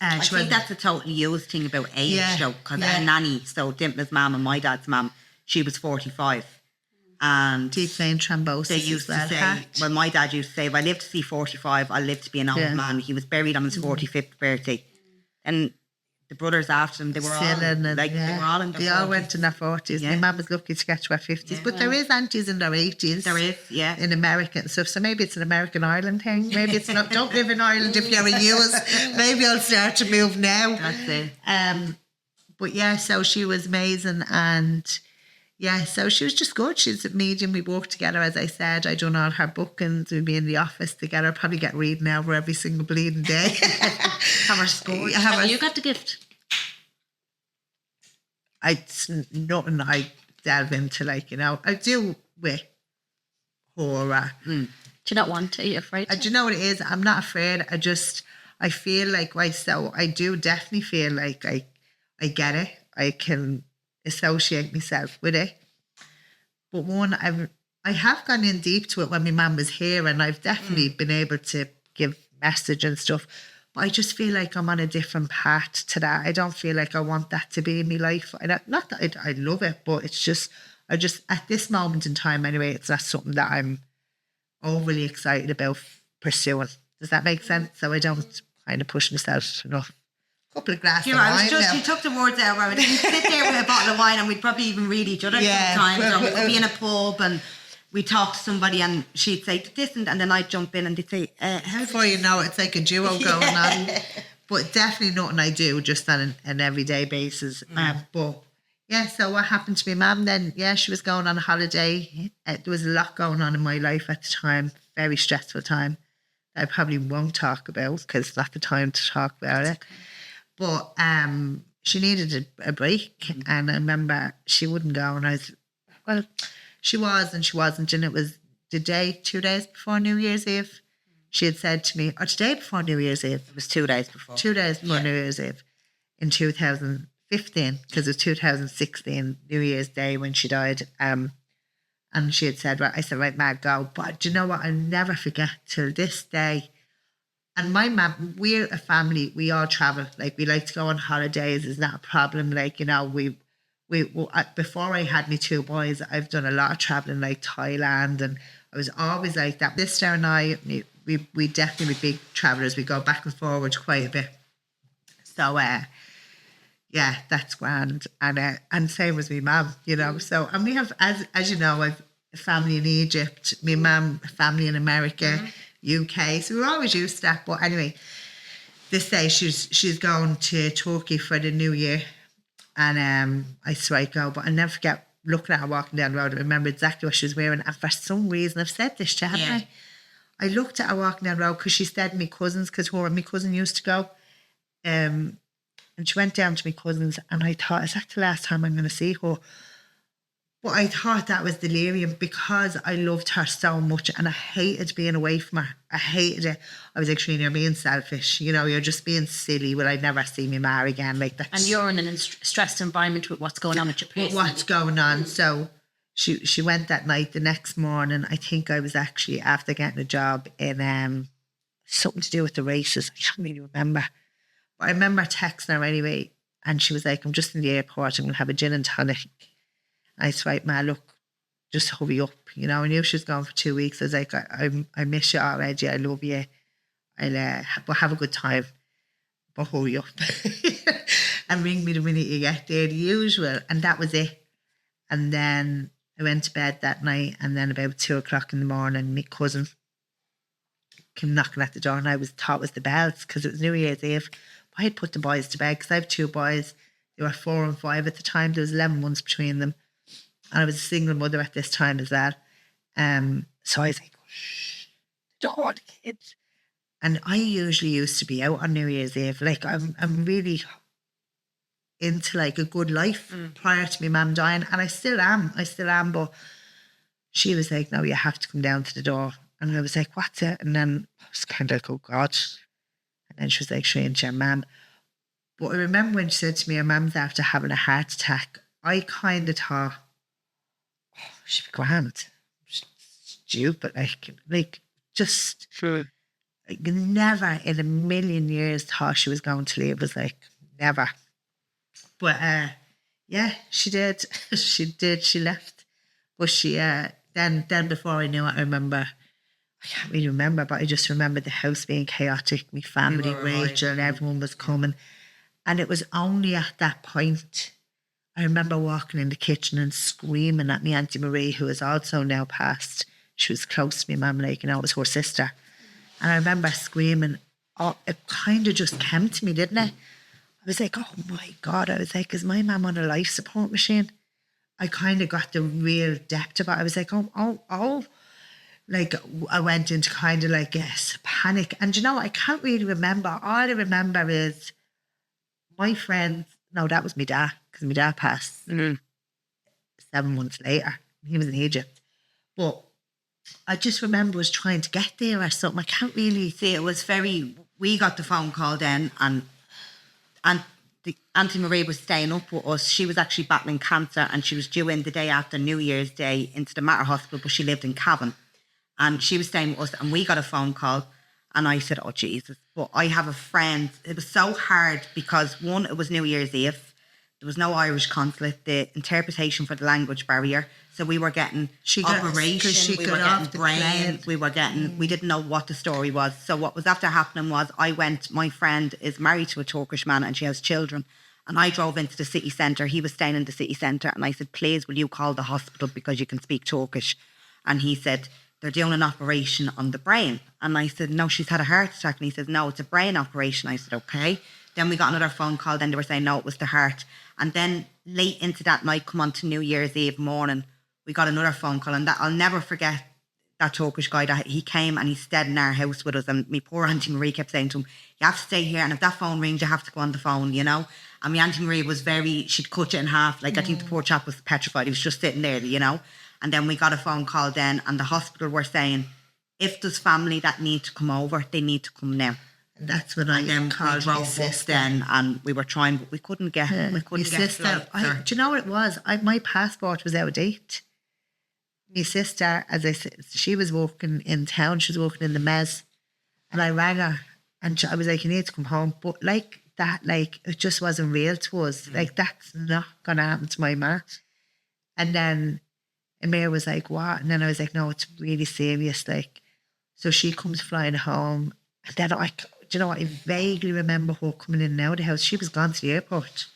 I think that's a totally used thing about age, though, because our nanny, so Dimpla's mum and my dad's mum, she was 45. And deep vein thrombosis. They used to say, well, my dad used to say, if I live to see 45, I'll live to be an old man. He was buried on his 45th birthday. And the brothers after him, they were all in their 40s. They all went in their 40s. Yeah. My mum was lucky to get to her 50s. Yeah, but there is aunties in their 80s. There is, yeah. In America and stuff. So maybe it's an American Ireland thing. Maybe it's not. Don't live in Ireland if you're a US. Maybe I'll start to move now. That's it. But yeah, so she was amazing. And yeah, so she was just good. She's a medium. We worked together, as I said. I done all her bookings. We'd be in the office together. Probably get reading over every single bleeding day. Have her scored. You got the gift. It's nothing I delve into, like, you know. I do with horror. Do you not want to? Are you afraid to? Do you know what it is? I'm not afraid. I feel like, I do definitely feel like I get it. I can associate myself with it. But I have gone in deep to it when my mum was here, and I've definitely been able to give message and stuff. But I just feel like I'm on a different path to that. I don't feel like I want that to be in my life. Not that I love it, but it's just, at this moment in time anyway, it's not something that I'm overly excited about pursuing. Does that make sense? So I don't kind of push myself enough. A couple of glasses of wine. You took the words out where we'd sit there with a bottle of wine and we'd probably even read each other sometimes. Or we'd be in a pub and we talk to somebody and she'd say this, and then I'd jump in and they'd say, before you know it, it's like a duo going on. But definitely nothing I do just on an everyday basis. But yeah, so what happened to my mum then? Yeah, she was going on a holiday. There was a lot going on in my life at the time. Very stressful time. I probably won't talk about because it's not the time to talk about it. But she needed a break. And I remember she wouldn't go. And I was, well, she was and she wasn't. And it was 2 days before New Year's Eve. She had said to me, or the day before New Year's Eve. It was 2 days before. 2 days before New Year's Eve in 2015, because it was 2016, New Year's Day when she died. And she had said, right, I said, right, Mag, go. But do you know what? I'll never forget till this day. And my mum, we're a family, we all travel. Like, we like to go on holidays, it's not a problem. Like, you know, we before I had my 2 boys, I've done a lot of traveling, like Thailand, and I was always like that. My sister and I, we definitely big travelers. We go back and forward quite a bit. So, yeah, that's grand. And same as my mum, you know. So, and we have, as you know, I've a family in Egypt, my mum, family in America, UK. So we're always used to that. But anyway, this day she's going to Turkey for the New Year. And I swear I go, but I'll never forget looking at her walking down the road. I remember exactly what she was wearing. And for some reason, I've said this to her, haven't I? I looked at her walking down the road because she stayed with my cousins, because her and my cousin used to go. And she went down to my cousins, and I thought, is that the last time I'm going to see her? But I thought that was delirium because I loved her so much and I hated being away from her. I hated it. I was actually, you're being selfish. You know, you're just being silly. Will I never see my ma again? Like that. And you're in an stressed environment with what's going on at your place. What's going on? So she went that night. The next morning, I think I was actually after getting a job in something to do with the races. I can't really remember. But I remember texting her anyway, and she was like, I'm just in the airport. I'm going to have a gin and tonic. I said, right, ma, look, just hurry up. You know, I knew she was gone for 2 weeks. I was like, I miss you already. I love you. But have a good time. But hurry up. And ring me the minute you get there, the usual. And that was it. And then I went to bed that night. And then about 2 o'clock in the morning, my cousin came knocking at the door, and I thought it was the bells because it was New Year's Eve. I had put the boys to bed because I have 2 boys. They were 4 and 5 at the time. There was 11 months between them. And I was a single mother at this time as well. So I was like, shh, don't want kids. And I usually used to be out on New Year's Eve. Like I'm really into like a good life prior to my mum dying. And I still am. But she was like, no, you have to come down to the door. And I was like, what's it? And then I was kind of like, oh God. And then she was like, Sherin, your mum. But I remember when she said to me, her mum's after having a heart attack, I kind of thought, oh, she'd be grand. Stupid. Like just, Sure. like, never in a million years thought she was going to leave. It was like, never. But yeah, she did. She left. But she, then before I knew it, I remember, I can't really remember, but I just remember the house being chaotic. My family, Rachel, and everyone was coming. And it was only at that point, I remember walking in the kitchen and screaming at my Auntie Marie, who is also now passed. She was close to me, mum, like, it was her sister. And I remember screaming, oh, it kind of just came to me, didn't it? I was like, oh my God. I was like, is my mum on a life support machine? I kind of got the real depth of it. I was like, oh. Like, I went into kind of like, yes, panic. And I can't really remember. All I remember is my friend, no, that was my dad, because my dad passed 7 months later. He was in Egypt. But I just remember was trying to get there or something. I can't really See, it was we got the phone call then, and the Auntie Marie was staying up with us. She was actually battling cancer, and she was due in the day after New Year's Day into the Mater Hospital, but she lived in Cavan. And she was staying with us, and we got a phone call, and I said, oh, Jesus. But I have a friend. It was so hard because, one, it was New Year's Eve. There was no Irish consulate, the interpretation for the language barrier. So we were getting operation, we were getting brain, we didn't know what the story was. So what was after happening was my friend is married to a Turkish man and she has children. And I drove into the city centre. He was staying in the city centre. And I said, please, will you call the hospital because you can speak Turkish? And he said, they're doing an operation on the brain. And I said, no, she's had a heart attack. And he said, no, it's a brain operation. I said, okay. Then we got another phone call. Then they were saying, no, it was the heart. And then late into that night, come on to New Year's Eve morning, we got another phone call. And that I'll never forget that Turkish guy that he came and he stayed in our house with us. And my poor Auntie Marie kept saying to him, you have to stay here. And if that phone rings, you have to go on the phone, And my Auntie Marie was she'd cut it in half. Like, I think the poor chap was petrified. He was just sitting there, And then we got a phone call then, and the hospital were saying, if there's family that need to come over, they need to come now. And that's when I called my sister. Then, and we were trying, but we couldn't get. We couldn't get sister. Do you know what it was? My passport was out of date. My sister, as I said, she was working in town. She was working in the mess, and I rang her, and I was like, "You need to come home." But like that, like it just wasn't real to us. Like that's not gonna happen to my ma. And then Amir was like, what? And then I was like, no, it's really serious. Like, so she comes flying home. And then do you know what? I vaguely remember her coming in and out of the house. She was gone to the airport.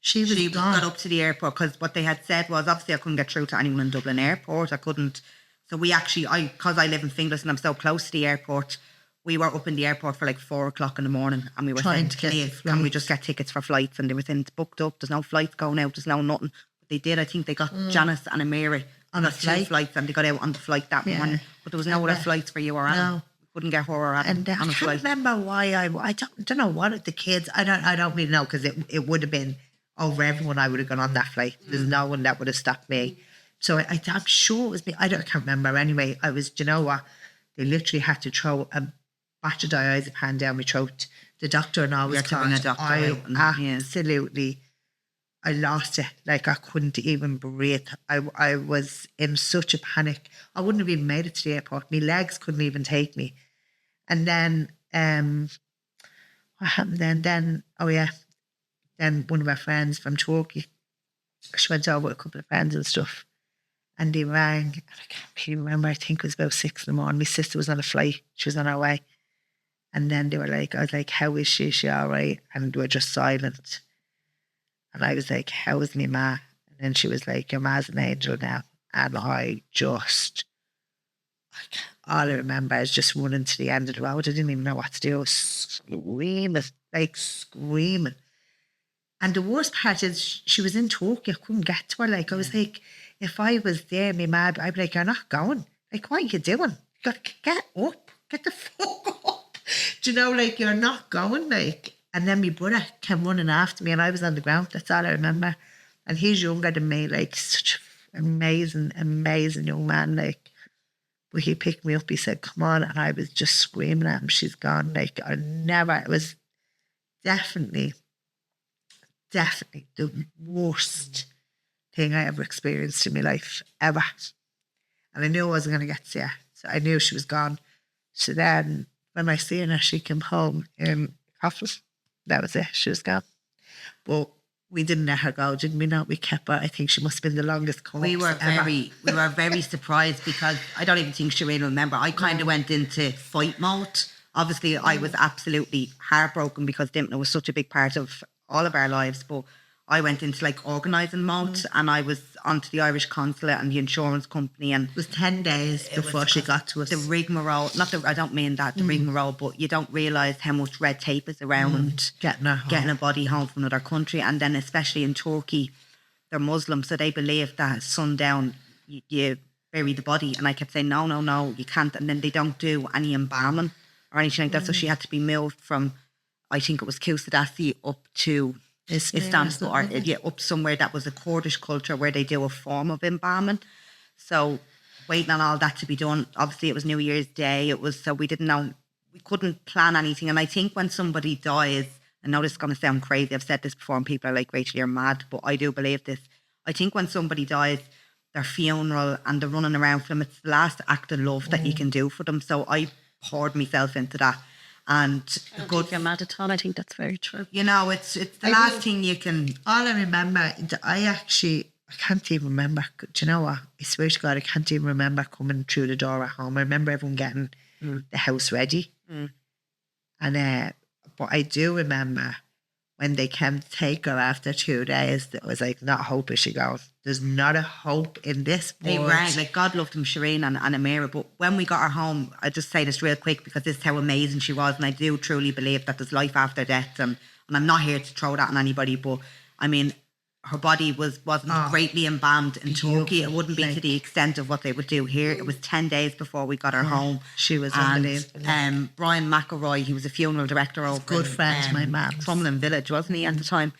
She got up to the airport because what they had said was, obviously I couldn't get through to anyone in Dublin airport. I couldn't. So we actually, because I live in Finglas and I'm so close to the airport, we were up in the airport for like 4 o'clock in the morning and we were trying saying, to get can we just get tickets for flights? And they were saying, it's booked up. There's no flights going out. There's no nothing. They did. I think they got Janice and Amiri on a flight. 2 flights, and they got out on the flight that morning. But there was no other flights for you or Anne. No. We couldn't get her or Anne and on a flight. I can't remember why I don't know what the kids. I don't really know because it would have been over everyone. I would have gone on that flight. There's no one that would have stopped me. So I'm sure it was me. I can't remember. Anyway, I was. Do you know what? They literally had to throw a batch of diazepam down my throat. The doctor and I was bring a doctor. Absolutely. I lost it. Like I couldn't even breathe. I was in such a panic. I wouldn't have even made it to the airport. My legs couldn't even take me. And then what happened then? Then one of our friends from Turkey, she went over with a couple of friends and stuff. And they rang, and I can't really remember, I think it was about 6 in the morning. My sister was on a flight. She was on her way. And then they were like, I was like, how is she? Is she all right? And they were just silent. And I was like, how is my ma? And then she was like, your ma's an angel now. And I just all I remember is just running to the end of the road. I didn't even know what to do. I was screaming. And the worst part is she was in Turkey. I couldn't get to her. Like, I was like, if I was there, my mad, I'd be like, you're not going. Like, what are you doing? You got to get up. Get the fuck up. Do you know, like, you're not going, like. And then my brother came running after me and I was on the ground. That's all I remember. And he's younger than me, like, such an amazing, amazing young man, like. But he picked me up, he said, come on. And I was just screaming at him, she's gone. Like, it was definitely the worst thing I ever experienced in my life, ever. And I knew I wasn't going to get to see her. So I knew she was gone. So then, when I seen her, she came home in coffin. That was it, she was gone. But we didn't let her go, didn't we? No, we kept her. I think she must have been the longest corpse We were very surprised because I don't even think Sherin will remember. I kind of went into fight mode. Obviously, I was absolutely heartbroken because Dimna was such a big part of all of our lives. But I went into like organising mode and I was onto the Irish consulate and the insurance company. And it was 10 days before she got to us. The rigmarole, I don't mean that, the rigmarole, but you don't realise how much red tape is around getting a body home from another country. And then especially in Turkey, they're Muslim, so they believe that at sundown you bury the body. And I kept saying, no, you can't. And then they don't do any embalming or anything like that. So she had to be moved from, I think it was Kusadasi up to Istanbul, or up somewhere that was a Kurdish culture where they do a form of embalming. So waiting on all that to be done. Obviously, it was New Year's Day. So we didn't know, we couldn't plan anything. And I think when somebody dies, I know this is going to sound crazy, I've said this before and people are like, Rachel, you're mad, but I do believe this. I think when somebody dies, their funeral and they're running around for them, it's the last act of love that you can do for them. So I poured myself into that. And I don't think you're mad at all. I think that's very true. You know, it's the last thing you can. All I remember, I can't even remember. Do you know what? I swear to God, I can't even remember coming through the door at home. I remember everyone getting the house ready. And but I do remember when they came to take her after 2 days, it was like, not a hope, is she goes. There's not a hope in this world. They rang, like, God loved them, Sherin and Amira. But when we got her home, I just say this real quick because this is how amazing she was. And I do truly believe that there's life after death. And I'm not here to throw that on anybody, but I mean, her body wasn't greatly embalmed in Turkey. It wouldn't be to the extent of what they would do here. It was 10 days before we got her home. She was unbelievable. Brian McElroy, he was a funeral director over good friend to my mum. Crumlin Village, wasn't he, at the time?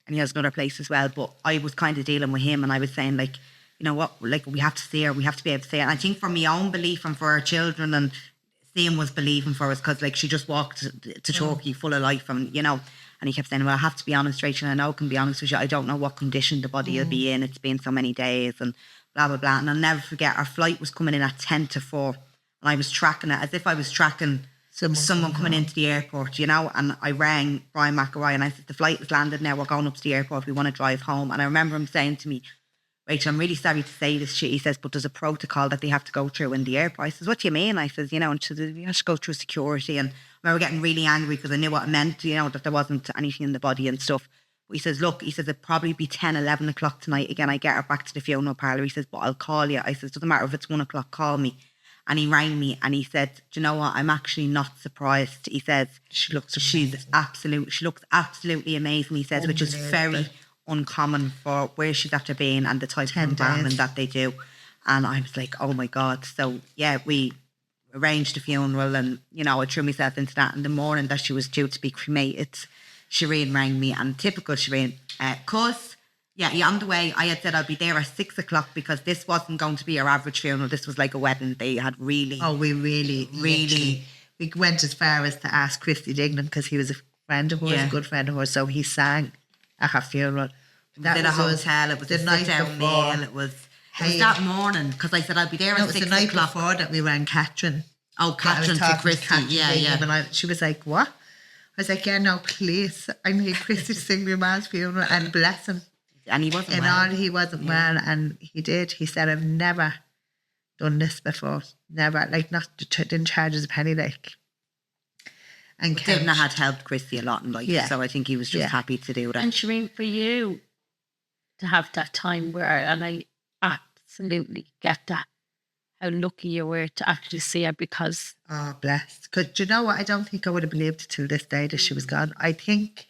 And he has another place as well. But I was kind of dealing with him and I was saying, like, you know what, like, we have to see her, we have to be able to see her. And I think for my own belief and for our children, and seeing was believing for us, because like she just walked to Turkey full of life, and you know. And he kept saying, well, I have to be honest, Rachel, I know I can be honest with you, I don't know what condition the body will be in. It's been so many days and blah, blah, blah. And I'll never forget, our flight was coming in at 10 to 4. And I was tracking it as if I was tracking someone coming into the airport, you know. And I rang Brian McElroy and I said, the flight has landed now, we're going up to the airport, we want to drive home. And I remember him saying to me, Rachel, I'm really sorry to say this shit. He says, but there's a protocol that they have to go through in the airport. I says, what do you mean? I says, you know, and she says, you have to go through security. And I remember getting really angry because I knew what it meant, you know, that there wasn't anything in the body and stuff. But he says, look, he says, it'll probably be 10, 11 o'clock tonight. Again, I get her back to the funeral parlour. He says, but I'll call you. I says, doesn't matter if it's 1 o'clock, call me. And he rang me and he said, do you know what? I'm actually not surprised. He says, she looks absolutely amazing. He says, which is very uncommon for where she's after being and the type of environment that they do. And I was like, oh my God. So yeah, we arranged the funeral and, you know, I threw myself into that. In the morning that she was due to be cremated, Sherin rang me, and typical Sherin, cuz, yeah, you're on the way. I had said I'd be there at 6 o'clock because this wasn't going to be our average funeral. This was like a wedding. They had really... Oh, we really... We went as far as to ask Christy Dignan because he was a friend of hers, a good friend of hers. So he sang at her funeral. That was a hotel. It was the night down meal. It was that morning because I said I'd be there at 6 o'clock. It was the night before that we rang Catherine. Oh, Catherine to Christy. Yeah. And she was like, what? I was like, yeah, no, please. I need Christy to sing my man's funeral and bless him. And he wasn't well. He wasn't well, and he did. He said, I've never done this before. Never. Like, didn't charge us a penny, like. And Divna had helped Christy a lot in life, so I think he was just happy to do that. And Sherin, for you to have that time where, and I absolutely get that, how lucky you were to actually see her, because Oh, blessed. Because do you know what? I don't think I would have believed it till this day that she was gone. I think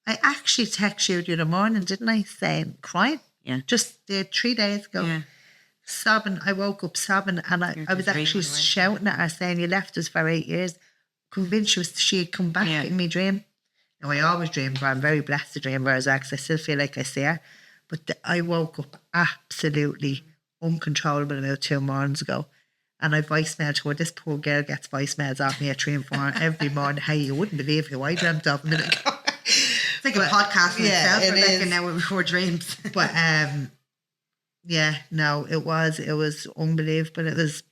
I actually texted you the other morning, didn't I? Saying, crying. Yeah. Just 3 days ago. Yeah. Sobbing. I woke up sobbing, and I was actually shouting at her saying, you left us for 8 years. Convinced she had come back in my dream. Now, I always dream of her. I'm very blessed to dream of her as well, because I still feel like I see her. But I woke up absolutely uncontrollable about 2 mornings ago. And I voicemailed her. This poor girl gets voicemails off me at 3 and 4 every morning. Hey, you wouldn't believe who I dreamt of a minute ago. It's like a podcast in itself. We're like an hour before dreams. But yeah, no, it was unbelievable. It was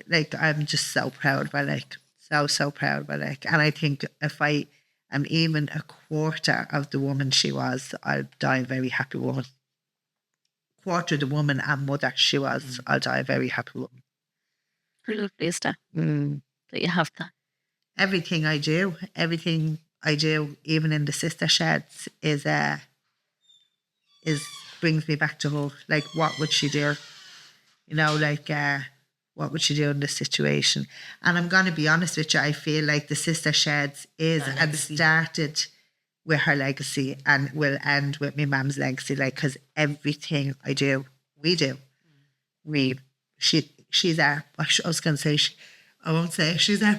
like, I'm just so proud of her, like so proud of her, like. And I think if I am even a quarter of the woman she was, I'll die a very happy woman. Quarter of the woman and mother she was, I'll die a very happy woman. lovely is that that you have that. Everything I do, even in the sister sheds, is brings me back to her. Like, what would she do? You know, like, what would she do in this situation? And I'm going to be honest with you, I feel like the sister sheds is and started with her legacy and will end with my mum's legacy. Like, because everything I do, she's our, I was going to say, I won't say she's our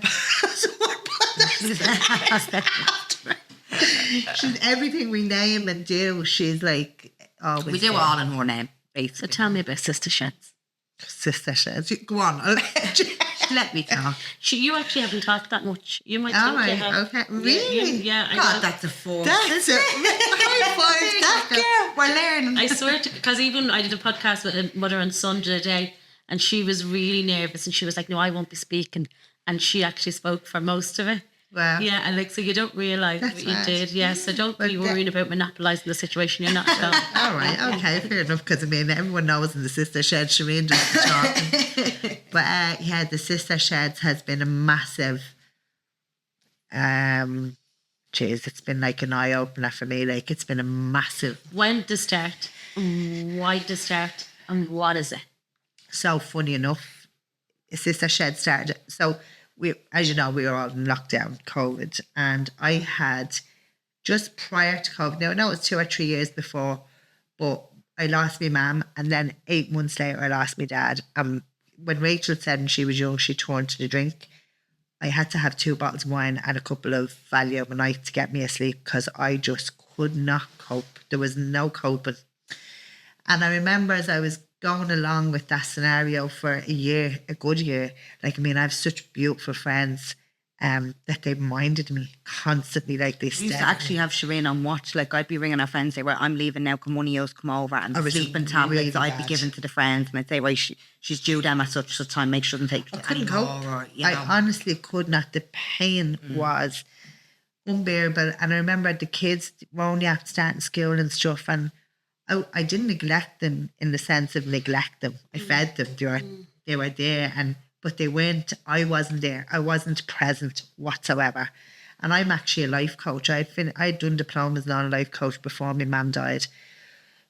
she's everything we name and do. She's like, always. We do it all in her name, basically. So tell me about Sister Sheds. Sister Sheds. Go on. I'll let me talk. You actually haven't talked that much. You might all think right, you have. okay. Really? Yeah. I God, know. that's a four. That's it. High five. That girl. We're learning. I swear to, because even I did a podcast with a mother and son the other day, and she was really nervous, and she was like, "No, I won't be speaking," and she actually spoke for most of it. Wow. Yeah, and like, so you don't realise what you did. Yeah, so don't be worrying about monopolising the situation. You're not. So. All right, okay, fair enough. Because I mean, everyone knows in the sister shed, Sherin does the talking. But yeah, the sister sheds has been a massive. It's been like an eye opener for me. Like, it's been a massive. When did it start? Why did it start? And what is it? So funny enough, sister shed started. So we, as you know, we were all in lockdown, COVID, and I had just prior to COVID. Now I know it was 2 or 3 years before, but I lost my mum, and then 8 months later I lost my dad. When Rachel said when she was young she turned to the drink, I had to have 2 bottles of wine and a couple of Valium a night to get me asleep because I just could not cope. There was no coping. And I remember as I was going along with that scenario for a year, a good year, like, I mean, I have such beautiful friends that they minded me constantly. Like, they We used to actually have Sherin on watch. Like, I'd be ringing our friends, say, well, I'm leaving now, can one of you come over? And sleeping tablets really I'd be giving to the friends. And I'd say, well, she's due them at such a time, make sure she doesn't take I couldn't cope. I honestly could not. The pain was unbearable. And I remember the kids were only after starting school and stuff, and I didn't neglect them in the sense of neglect them. I fed them. They were there, but they weren't. I wasn't there. I wasn't present whatsoever. And I'm actually a life coach. I'd done diplomas on a life coach before my mum died,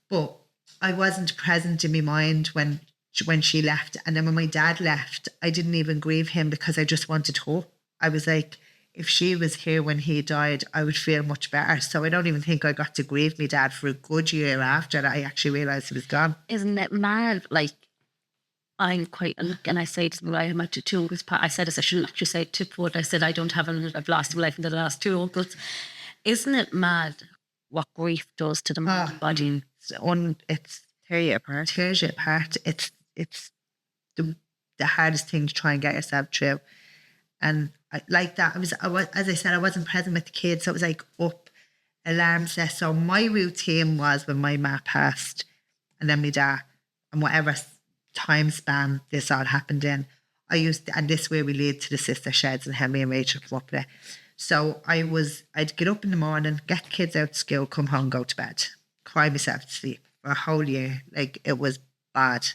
but I wasn't present in my mind when she left. And then when my dad left, I didn't even grieve him because I just wanted her. I was like, if she was here when he died, I would feel much better. So I don't even think I got to grieve my dad for a good year after that I actually realised he was gone. Isn't it mad? Like, I'm quite, and I say to them, I am at 2 uncles. I said this, I shouldn't actually say it to what I said, I don't have I've lost my life in the last 2 uncles. Isn't it mad what grief does to the body? It's tear you apart. Tears you apart. It's the hardest thing to try and get yourself through. And like that, I was, as I said, I wasn't present with the kids. So it was like up, alarm set. So my routine was when my ma passed and then my dad, and whatever time span this all happened in, and this way we lead to the sister sheds and Henry and Rachel come up there. So I'd get up in the morning, get kids out of school, come home, go to bed, cry myself to sleep for a whole year. Like, it was bad.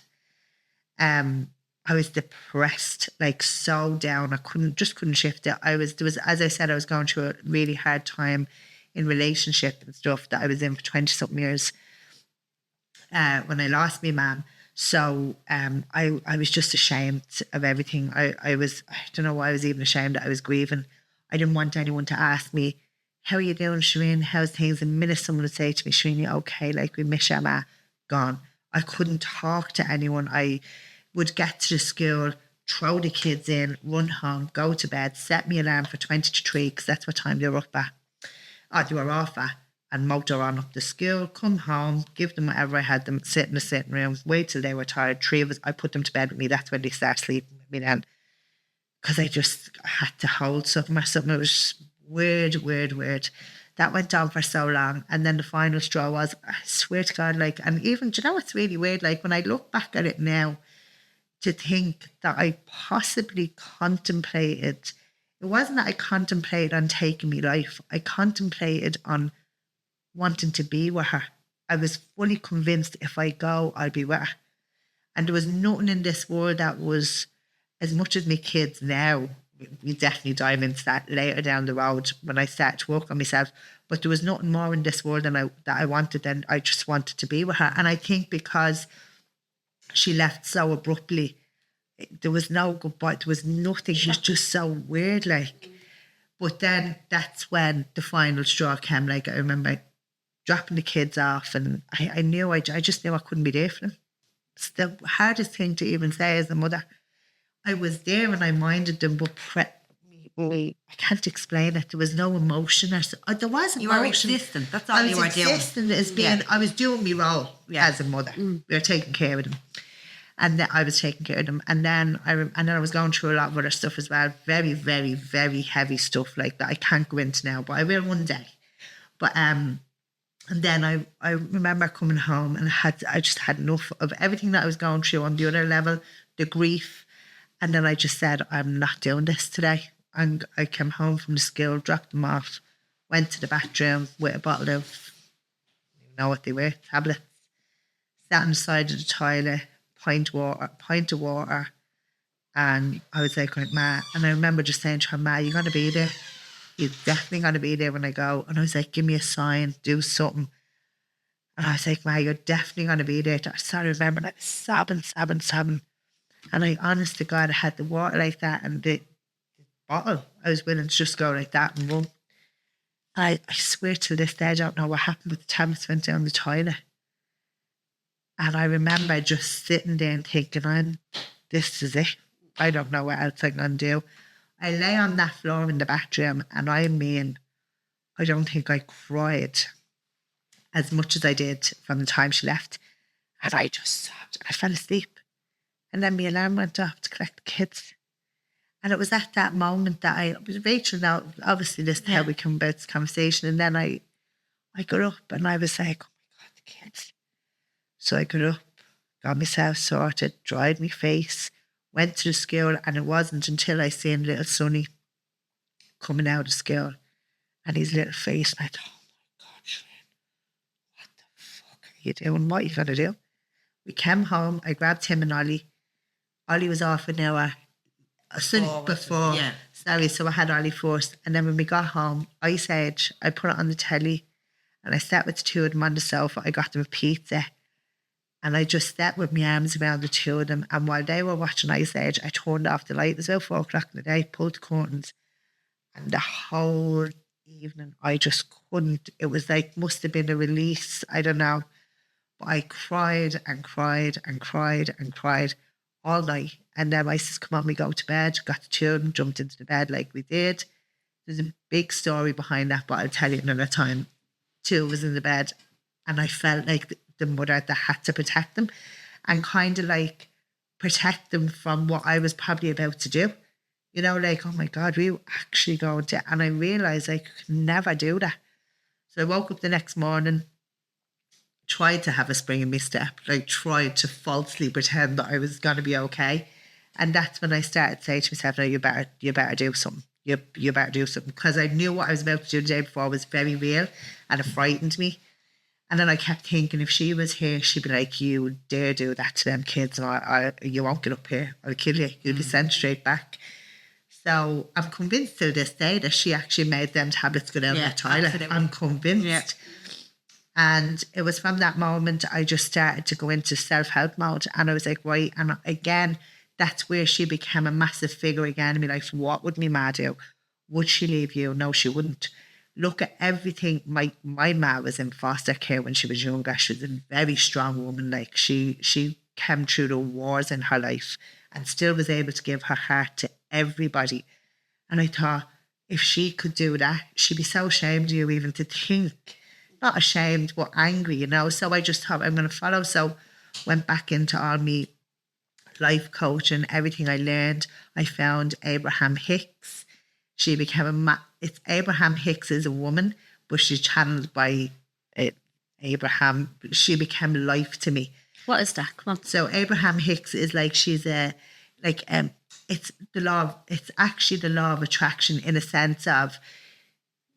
I was depressed, like so down. I couldn't shift it. As I said, I was going through a really hard time in relationship and stuff that I was in for 20 something years when I lost my mum. So I was just ashamed of everything. I don't know why I was even ashamed that I was grieving. I didn't want anyone to ask me, how are you doing, Sherin? How's things? And the minute someone would say to me, Sherin, you okay? Like, we miss your ma. Gone. I couldn't talk to anyone. I would get to the school, throw the kids in, run home, go to bed, set me alarm for 20 to 3 because that's what time they were up at. Or they were off at. And motor on up to school, come home, give them whatever I had them, sit in the sitting room, wait till they were tired. 3 of us, I put them to bed with me. That's when they start sleeping with me then. Because I just had to hold something or something. It was weird. That went on for so long. And then the final straw was, I swear to God, like, and even, do you know what's really weird? Like, when I look back at it now, to think that I possibly contemplated, it wasn't that I contemplated on taking my life. I contemplated on wanting to be with her. I was fully convinced if I go, I'll be with her. And there was nothing in this world that was, as much as my kids now, we definitely dive into that later down the road when I start to work on myself, but there was nothing more in this world that I wanted, and I just wanted to be with her. And I think because she left so abruptly, there was no goodbye, there was nothing. It was just so weird, like. But then that's when the final straw came. Like, I remember dropping the kids off, and I knew, I just knew I couldn't be there for them. It's the hardest thing to even say as a mother. I was there and I minded them, but I can't explain it. There was no emotion. There was emotion. You were existent. That's all you were doing. I was existent as being, I was doing my role as a mother. We were taking care of them. And then I was taking care of them. And then I was going through a lot of other stuff as well. Very, very, very heavy stuff like that. I can't go into now, but I will one day. But and then I remember coming home and I just had enough of everything that I was going through on the other level, the grief. And then I just said, I'm not doing this today. And I came home from the school, dropped them off, went to the bathroom with a bottle of, you know what they were, tablets, sat on the side of the toilet, pint of water. And I was like, Ma, and I remember just saying to her, Ma, you're going to be there. You're definitely going to be there when I go. And I was like, give me a sign, do something. And I was like, Ma, you're definitely going to be there. I started remembering, I was sobbing. And I, honest to God, I had the water like that and the bottle. I was willing to just go like that and run. I swear to this day, I don't know what happened, but the tablets went down the toilet. And I remember just sitting there and thinking, this is it. I don't know what else I'm going to do. I lay on that floor in the bathroom, and I don't think I cried as much as I did from the time she left. And I just sobbed. I fell asleep. And then my alarm went off to collect the kids. And it was at that moment that I was Rachel. Now, obviously, this is how we come about this conversation. And then I got up and I was like, oh my God, the kids. So I got up, got myself sorted, dried my face, went to the school. And it wasn't until I seen little Sonny coming out of school and his little face. And I thought, oh my God, Sherin, what the fuck are you doing? What are you going to do? We came home. I grabbed him and Ollie. Ollie was off an hour before. Yeah. Sorry, so I had Ollie first. And then when we got home, Ice Age, I put it on the telly and I sat with the two of them on the sofa. I got them a pizza and I just sat with my arms around the two of them. And while they were watching Ice Age, I turned off the light. It was about 4 o'clock in the day, pulled the curtains. And the whole evening, I just couldn't. It was like, must have been a release. I don't know. But I cried all night. And then my sister come on, we go to bed, got the children, jumped into the bed like we did. There's a big story behind that, but I'll tell you another time. 2 was in the bed and I felt like the mother that had to protect them and kind of like protect them from what I was probably about to do. You know, like, oh my God, we were actually going to, and I realised I could never do that. So I woke up the next morning, tried to have a spring in my step, like tried to falsely pretend that I was going to be okay. And that's when I started saying to myself, no, you better do something. You better do something. Because I knew what I was about to do the day before was very real and it frightened me. And then I kept thinking, if she was here, she'd be like, you dare do that to them kids and you won't get up here. I'll kill you. You'll be sent straight back. So I'm convinced to this day that she actually made them tablets go down the toilet. Absolutely. I'm convinced. Yeah. And it was from that moment I just started to go into self-help mode. And I was like, right. And again, that's where she became a massive figure again in my life. What would my ma do? Would she leave you? No, she wouldn't. Look at everything. My ma was in foster care when she was younger. She was a very strong woman. Like she came through the wars in her life and still was able to give her heart to everybody. And I thought, if she could do that, she'd be so ashamed of you even to think. Not ashamed, but angry, you know. So I just thought I'm going to follow. So went back into all me life coaching, everything I learned. I found Abraham Hicks. She became it's Abraham Hicks is a woman, but she's channeled by Abraham. She became life to me. What is that? Come on. So Abraham Hicks is like, she's it's actually the law of attraction in a sense of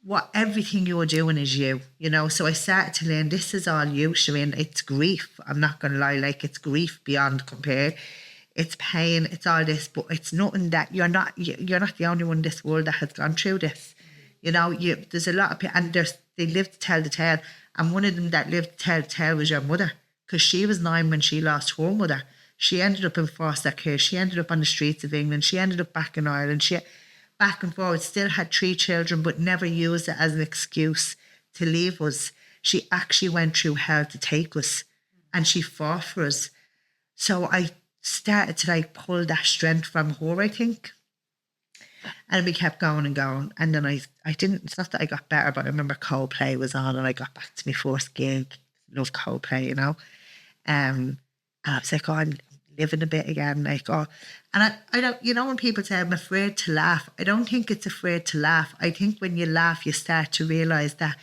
what everything you're doing is you know. So I started to learn this is all you, Sherin. It's grief. I'm not going to lie, like it's grief beyond compare. It's pain, it's all this, but it's nothing that you're not the only one in this world that has gone through this. You know, there's a lot of people, and they live to tell the tale. And one of them that lived to tell the tale was your mother, because she was 9 when she lost her mother. She ended up in foster care. She ended up on the streets of England. She ended up back in Ireland. She back and forward, still had 3 children, but never used it as an excuse to leave us. She actually went through hell to take us, and she fought for us. So I started to like pull that strength from her, I think. And we kept going and going. And then I didn't, it's not that I got better, but I remember Coldplay was on and I got back to my first gig. Love Coldplay, you know. And I was like, oh, I'm living a bit again. Like, oh, and I don't, you know, when people say I'm afraid to laugh, I don't think it's afraid to laugh. I think when you laugh, you start to realise that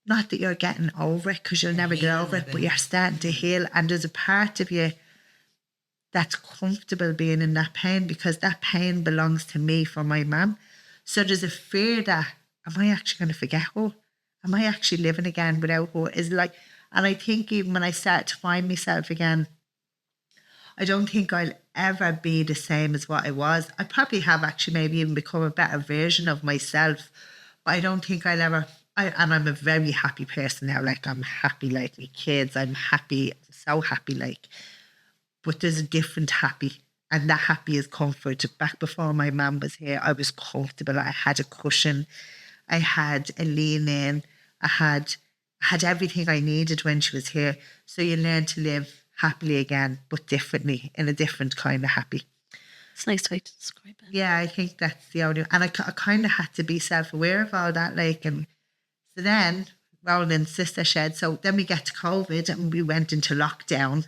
not that you're getting over it, because you'll never get over it, but you're starting to heal. And there's a part of you that's comfortable being in that pain, because that pain belongs to me for my mum. So there's a fear that, am I actually going to forget her? Am I actually living again without her? Is like, and I think even when I start to find myself again, I don't think I'll ever be the same as what I was. I probably have actually maybe even become a better version of myself, but I don't think I'll ever, and I'm a very happy person now. Like I'm happy like my kids, I'm happy, so happy like. But there's a different happy, and that happy is comfort. Back before my mum was here, I was comfortable. I had a cushion, I had a lean in, I had everything I needed when she was here. So you learn to live happily again, but differently, in a different kind of happy. It's a nice way to describe it. Yeah, I think that's the only, and I kind of had to be self-aware of all that. Like, and so then, rolling in sister shed. So then we get to COVID and we went into lockdown.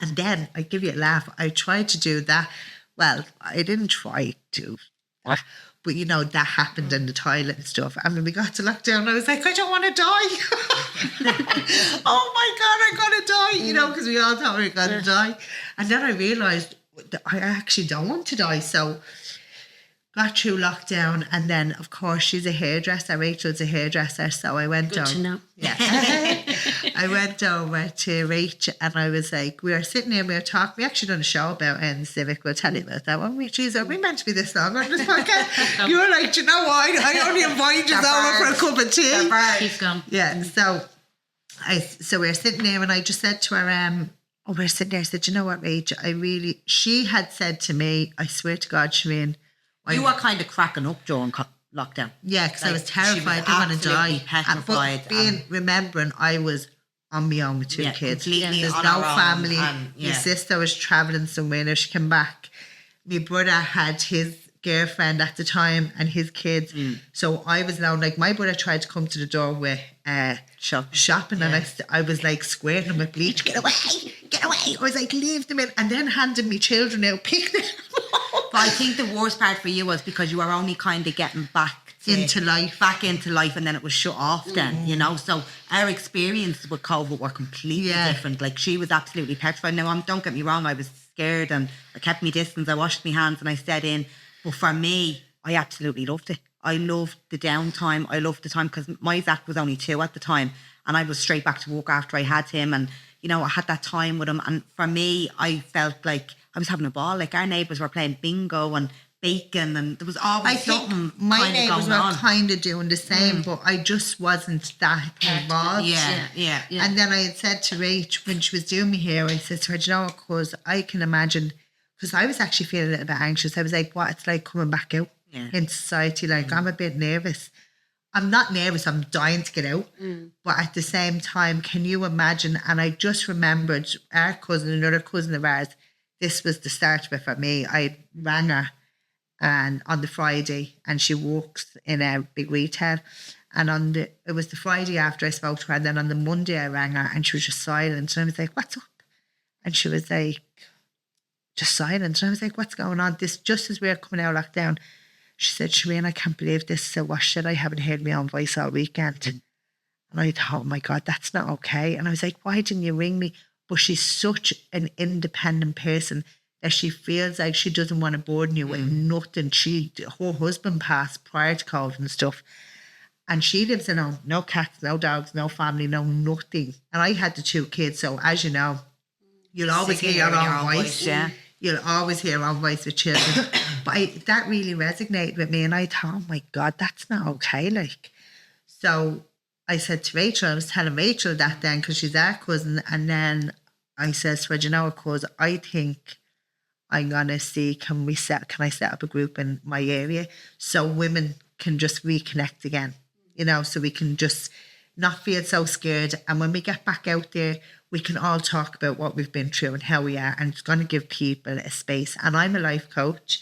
And then I give you a laugh. I tried to do that. Well, I didn't try to, but you know, that happened in the toilet and stuff. And when we got to lockdown, I was like, I don't want to die. Oh my God, I'm going to die, you know, because we all thought we were going to die. And then I realised that I actually don't want to die. So got through lockdown, and then of course she's a hairdresser. Rachel's a hairdresser, so I went Good to know. Yeah, I went over to Rachel, and I was like, we were sitting there, we were talking. We actually done a show about Civic. We'll tell you about that one. Geez, are we meant to be this long on this podcast? You were like, you know what? I only invited you over for a cup of tea. Keep going. Yeah, so we were sitting there, and I just said to her, we were sitting there. I said, you know what, Rachel? She had said to me, I swear to God, Sherin. You were kind of cracking up during lockdown. Yeah, because I was She terrified. was I didn't want to absolutely die. petrified. But remembering I was on my own with 2 kids. completely There's on no our own, family. and, My sister was travelling somewhere. Now she came back. My brother had his girlfriend at the time and his kids. So I was alone. Like my brother tried to come to the door with shopping, and I was like squaring him with bleach. Get away! Get away! I was like, leave them in, and then handed me children out picnic. But I think the worst part for you was because you were only kind of getting back into life, and then it was shut off then, you know. So our experiences with COVID were completely different. Like she was absolutely petrified. Now, don't get me wrong, I was scared and I kept my distance. I washed my hands and I stayed in. But for me, I absolutely loved it. I loved the downtime. I loved the time, because my Zach was only 2 at the time, and I was straight back to work after I had him, and you know, I had that time with him. And for me, I felt like I was having a ball. Like our neighbours were playing bingo and baking, and there was I always think something my kind of neighbours going were on. kind of doing the same, but I just wasn't that involved. Yeah. And then I had said to Rach when she was doing me hair, I said to her, "Do you know what, cause I can imagine," because I was actually feeling a little bit anxious. I was like, what it's like coming back out in society. Like, I'm a bit nervous. I'm not nervous, I'm dying to get out. But at the same time, can you imagine? And I just remembered our cousin, another cousin of ours, this was the start of it for me. I rang her and on the Friday, and she works in a big retail. And it was the Friday after I spoke to her, and then on the Monday I rang her and she was just silent. And I was like, "What's up?" And she was like, just silent. And I was like, "What's going on?" This just as we were coming out of lockdown, she said, "Sherin, I can't believe this. So what shit? I haven't heard my own voice all weekend." And I thought, "Oh my God, that's not okay." And I was like, "Why didn't you ring me?" But she's such an independent person that she feels like she doesn't want to burden you with nothing. Her husband passed prior to COVID and stuff. And she lives alone, no cats, no dogs, no family, no nothing. And I had the 2 kids. So as you know, you'll always hear your own voice. Yeah. You'll always hear your own voice with children. But that really resonated with me. And I thought, "Oh my God, that's not okay." Like, so I said to Rachel, I was telling Rachel that then because she's our cousin. And then I said to her, "Do you know what, cause I think I'm gonna see, can I set up a group in my area so women can just reconnect again, so we can just not feel so scared. And when we get back out there, we can all talk about what we've been through and how we are, and it's going to give people a space." And I'm a life coach,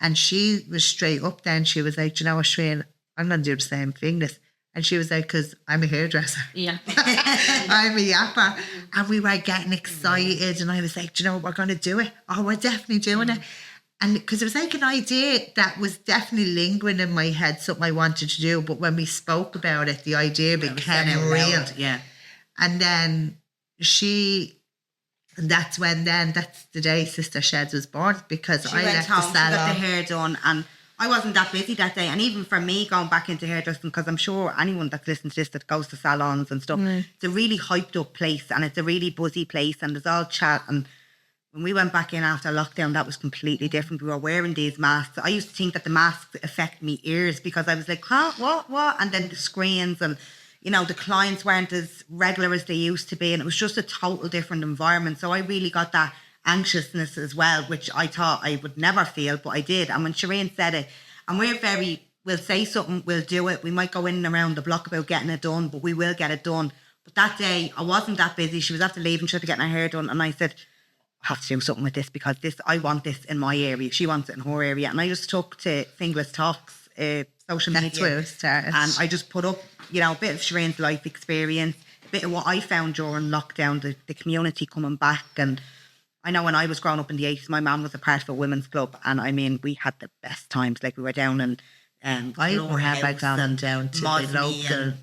and she was straight up then. She was like, "Do you know what, Sherin, I'm going to do the same thing." And she was like, "Because I'm a hairdresser." Yeah. I'm a yapper. And we were getting excited. And I was like, "Do you know what, we're going to do it. Oh, we're definitely doing it." And because it was like an idea that was definitely lingering in my head, something I wanted to do. But when we spoke about it, the idea became real. Yeah. And then that's the day Sister Sheds was born, because She I went left home, the she got the salon. hair done, and I wasn't that busy that day. And even for me, going back into hairdressing, because I'm sure anyone that's listening to this that goes to salons and stuff, it's a really hyped up place, and it's a really buzzy place, and there's all chat. And when we went back in after lockdown, that was completely different. We were wearing these masks. I used to think that the masks affect me ears, because I was like, "Huh, what?" And then the screens, and the clients weren't as regular as they used to be, and it was just a total different environment. So I really got that anxiousness as well, which I thought I would never feel, but I did. And when Sherin said it, and we'll say something, we'll do it. We might go in and around the block about getting it done, but we will get it done. But that day, I wasn't that busy. She was after leaving, she had to get her hair done, and I said, "I have to do something with this, because I want this in my area. She wants it in her area." And I just took to Fingless Talks, social media. That's where it started. And I just put up, a bit of Sherin's life experience, a bit of what I found during lockdown, the community coming back. And I know when I was growing up in the 80s, my mum was a part of a women's club, and I mean, we had the best times. Like, we were down in I remember going down to the Mosney, local. and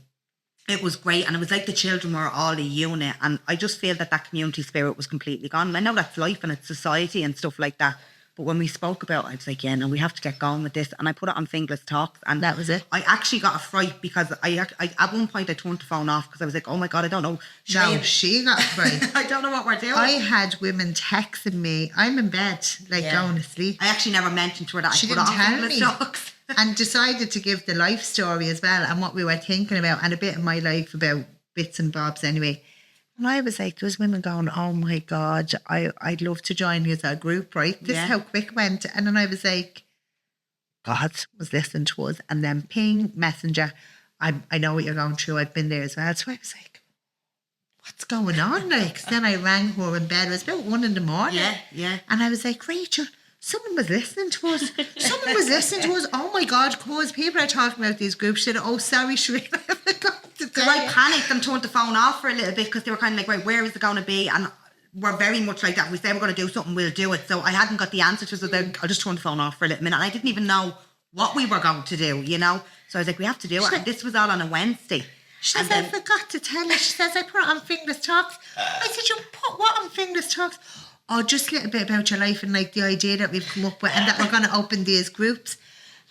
it was great, and it was like the children were all a unit. And I just feel that community spirit was completely gone. And I know that's life and it's society and stuff like that, but when we spoke about it, I was like, "Yeah, no, we have to get going with this." And I put it on Fingless Talks, and That was it. I actually got a fright, because I at one point I turned the phone off, because I was like, "Oh my God, I don't know." No, she got afraid. I don't know what we're doing. I had women texting me. I'm in bed, going to sleep. I actually never mentioned to her that She I put didn't it on tell Fingless me. Talks. And decided to give the life story as well, and what we were thinking about, and a bit of my life about bits and bobs anyway. And I was like, those women going, "Oh my God, I'd love to join you as a group," right? This is how quick it went. And then I was like, God was listening to us. And then ping, messenger, I know what you're going through. I've been there as well. So I was like, what's going on? Like, so then I rang her in bed. It was about 1 a.m. Yeah. And I was like, "Rachel, someone was listening to us. Someone was listening to us. Oh my God, cause people are talking about these groups." She said, "Oh, sorry, Sherin, I haven't got to So tell I you." panicked and turned the phone off for a little bit, because they were kind of like, "Right, where is it going to be?" And we're very much like that. We say we're going to do something, we'll do it. So I hadn't got the answer to it. So I'll just turn the phone off for a little minute. And I didn't even know what we were going to do, So I was like, we have to do it. And this was all on a Wednesday. She says, "I forgot to tell you." She says, "I put it on Fingless Talks." I said, "You put what on Fingless Talks?" "Oh, just a little bit about your life and like the idea that we've come up with, and that we're going to open these groups."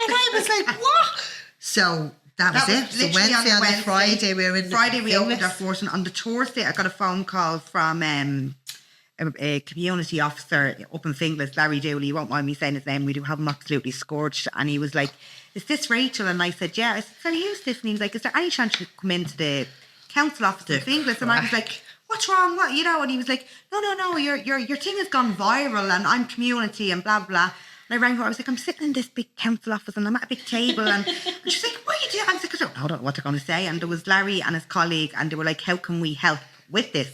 And I was like, "What?" So that was it. So literally on the Friday, we were in Friday we opened our Fingless. first, and on the Thursday I got a phone call from a community officer up in Finglas, Larry Dooley, you won't mind me saying his name, we do have him absolutely scourged, and he was like, is this Rachel? And I said, yeah. I said, so who's this? And he was like, is there any chance you could come into the council office in Finglas? And I was like, what's wrong? What, you know? And he was like, no, your thing has gone viral and I'm community and blah, blah. And I rang her, I was like, I'm sitting in this big council office and I'm at a big table, and she's like, what are you doing? I was like, I don't know what they're going to say. And there was Larry and his colleague, and they were like, how can we help with this?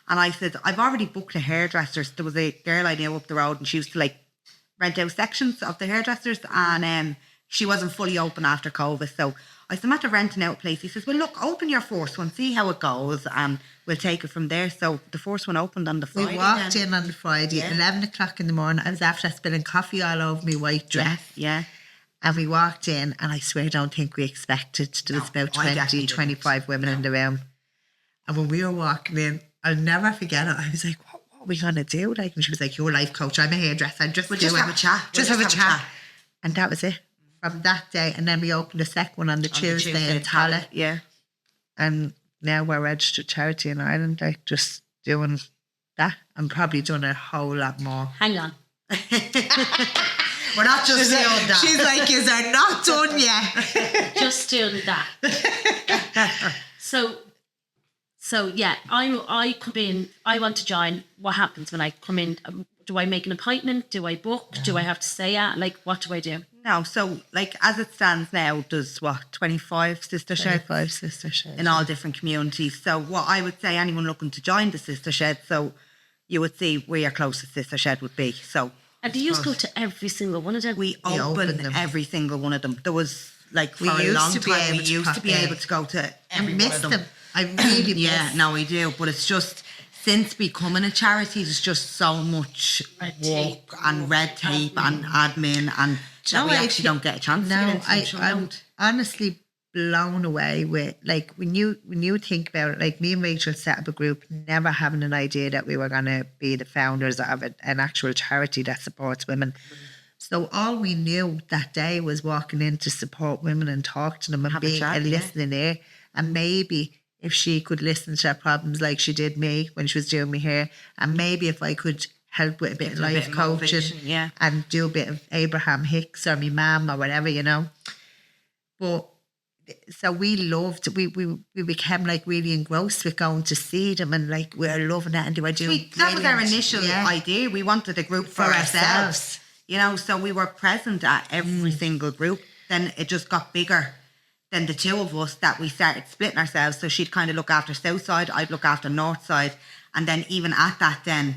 And I said, I've already booked a hairdresser. There was a girl I knew up the road, and she used to like rent out sections of the hairdressers, and she wasn't fully open after COVID. So I said, I'm after renting out a place. He says, well, look, open your first one, see how it goes, and we'll take it from there. So the first one opened on the Friday. We walked in on the Friday at 11 o'clock in the morning. I was after spilling coffee all over my white dress. Yeah. And we walked in, and I swear I don't think we expected there was about 20, 25 women in the room. And when we were walking in, I'll never forget it. I was like, what are we going to do? Like, and she was like, you're a life coach, I'm a hairdresser. We'll just have a chat. Just have a chat. And that was it. From that day. And then we opened the second one on the Tuesday in Tala. Yeah. And now we're a registered charity in Ireland, like just doing that. I'm probably doing a whole lot more. Hang on. We're not just doing that. She's like, is they're not done yet. Just doing that. So yeah, I come in, I want to join. What happens when I come in? Do I make an appointment? Do I book? Do I have to stay at? Like, what do I do? No, so like as it stands now, there's 25 sister sheds? 25 sister sheds. In all different communities. So what I would say, anyone looking to join the sister shed, so you would see where your closest sister shed would be. So And do you go to every single one of them? we open them. every single one of them. There was like for We a used long to be time, we able to used to pop be in. able to go to I every one miss of them. them. I really Yeah, miss. no, we do. But it's just, since becoming a charity, there's just so much Red work tape. and red tape and admin, and that we actually don't get a chance to No, get into. So I'm don't. honestly blown away with, like, when you think about it, like me and Rachel set up a group, never having an idea that we were going to be the founders of an actual charity that supports women. So all we knew that day was walking in to support women and talk to them and Have a being chat, a yeah. listening ear. And maybe if she could listen to her problems like she did me when she was doing my hair, and maybe if I could help with a bit of Give her a life bit of coaching motivation, yeah. and do a bit of Abraham Hicks or my mum or whatever, you know. But so we became like really engrossed with going to see them, and like we're loving it, and do I do That was our brilliant. initial Yeah. idea. We wanted a group for ourselves. You know, so we were present at every single group. Then it just got bigger than the two of us, that we started splitting ourselves. So she'd kind of look after South Side, I'd look after North Side. And then even at that then,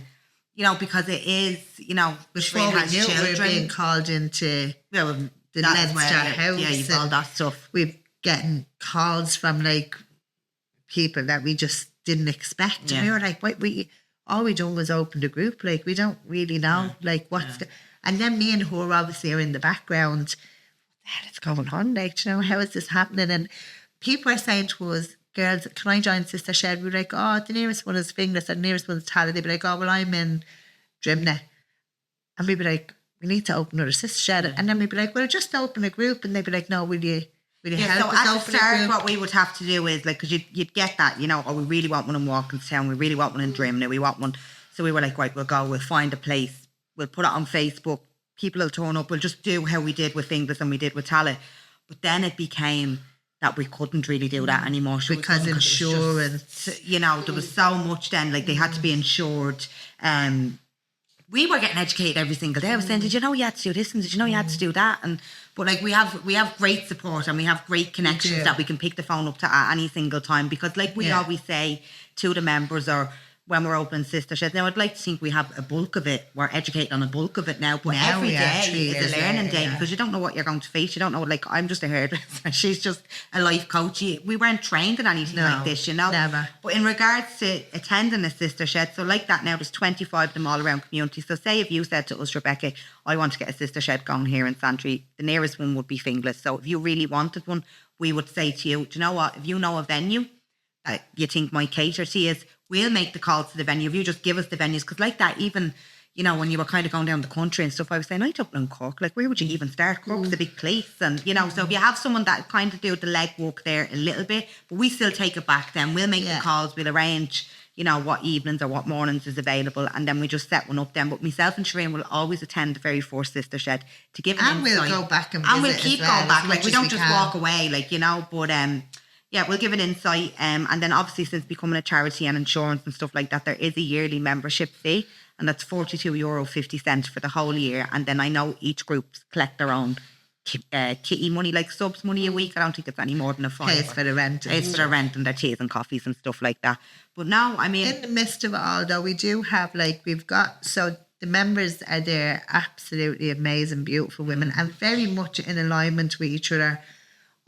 you know, because it is, you know, Before Sherin we has knew it, we were children. being called into Well, the that is Leinster where, House. yeah, you've all and that stuff. we're getting calls from like people that we just didn't expect. Yeah. And we were like, what all we done was open the group. Like, we don't really know like what's and then me and her obviously are in the background. What the hell is going on? Like, you know, how is this happening? And people are saying to us, girls, can I join Sister Shed? We're like, oh, the nearest one is Finglas, and the nearest one is Tala. They'd be like, oh, well, I'm in Drimnagh. And we'd be like, we need to open another Sister Shed. And then we'd be like, well, just open a group. And they'd be like, no, will you Yeah, help so us at the open a start, group? what we would have to do is, like, because you'd get that, you know, oh, we really want one in Walkinstown, we really want one in Drimnagh, we want one. So we were like, right, we'll find a place, we'll put it on Facebook, people will turn up, we'll just do how we did with Finglas and we did with Tala. But then it became that we couldn't really do that anymore. So Because it was just- insurance. you know, there was so much then, like they had to be insured. We were getting educated every single day. I was saying, did you know you had to do this and did you know you had to do that? And but like we have great support and we have great connections do. that we can pick the phone up to at any single time, because like we Yeah. always say to the members, or when we're opening Sister Sheds. Now, I'd like to think we have a bulk of it. We're educated on a bulk of it now. But Now every we are, day 3 is years a learning later, day, yeah. because you don't know what you're going to face. You don't know, like, I'm just a hairdresser. She's just a life coach. We weren't trained in anything No, like this, you know. never. But in regards to attending a Sister Shed, so like that now, there's 25 of them all around community. So say if you said to us, Rebecca, I want to get a Sister Shed going here in Santry, the nearest one would be Finglas. So if you really wanted one, we would say to you, do you know what, if you know a venue that you think might cater to you, we'll make the calls to the venue. If you just give us the venues, because like that, even, you know, when you were kind of going down the country and stuff, I was saying, I don't know Cork, like where would you even start? Cork's a big place, and you know, so if you have someone that kind of do the legwork there a little bit, but we still take it back then, we'll make the calls, we'll arrange, you know, what evenings or what mornings is available, and then we just set one up then. But myself and Sherin will always attend the very first sister shed to give an insight. And we'll go back and we'll visit keep as well, going back. as Like much we as don't we just can. walk away, like, you know. But yeah, we'll give an insight. And then obviously since becoming a charity and insurance and stuff like that, there is a yearly membership fee, and that's €42.50 for the whole year. And then I know each group collect their own kitty money, like subs money a week. I don't think it's any more than a five. Pays for the rent. Pays for the rent and their teas and coffees and stuff like that. But now, I mean, In the midst of it all, though, we do have, like, so the members are there, absolutely amazing, beautiful women, and very much in alignment with each other,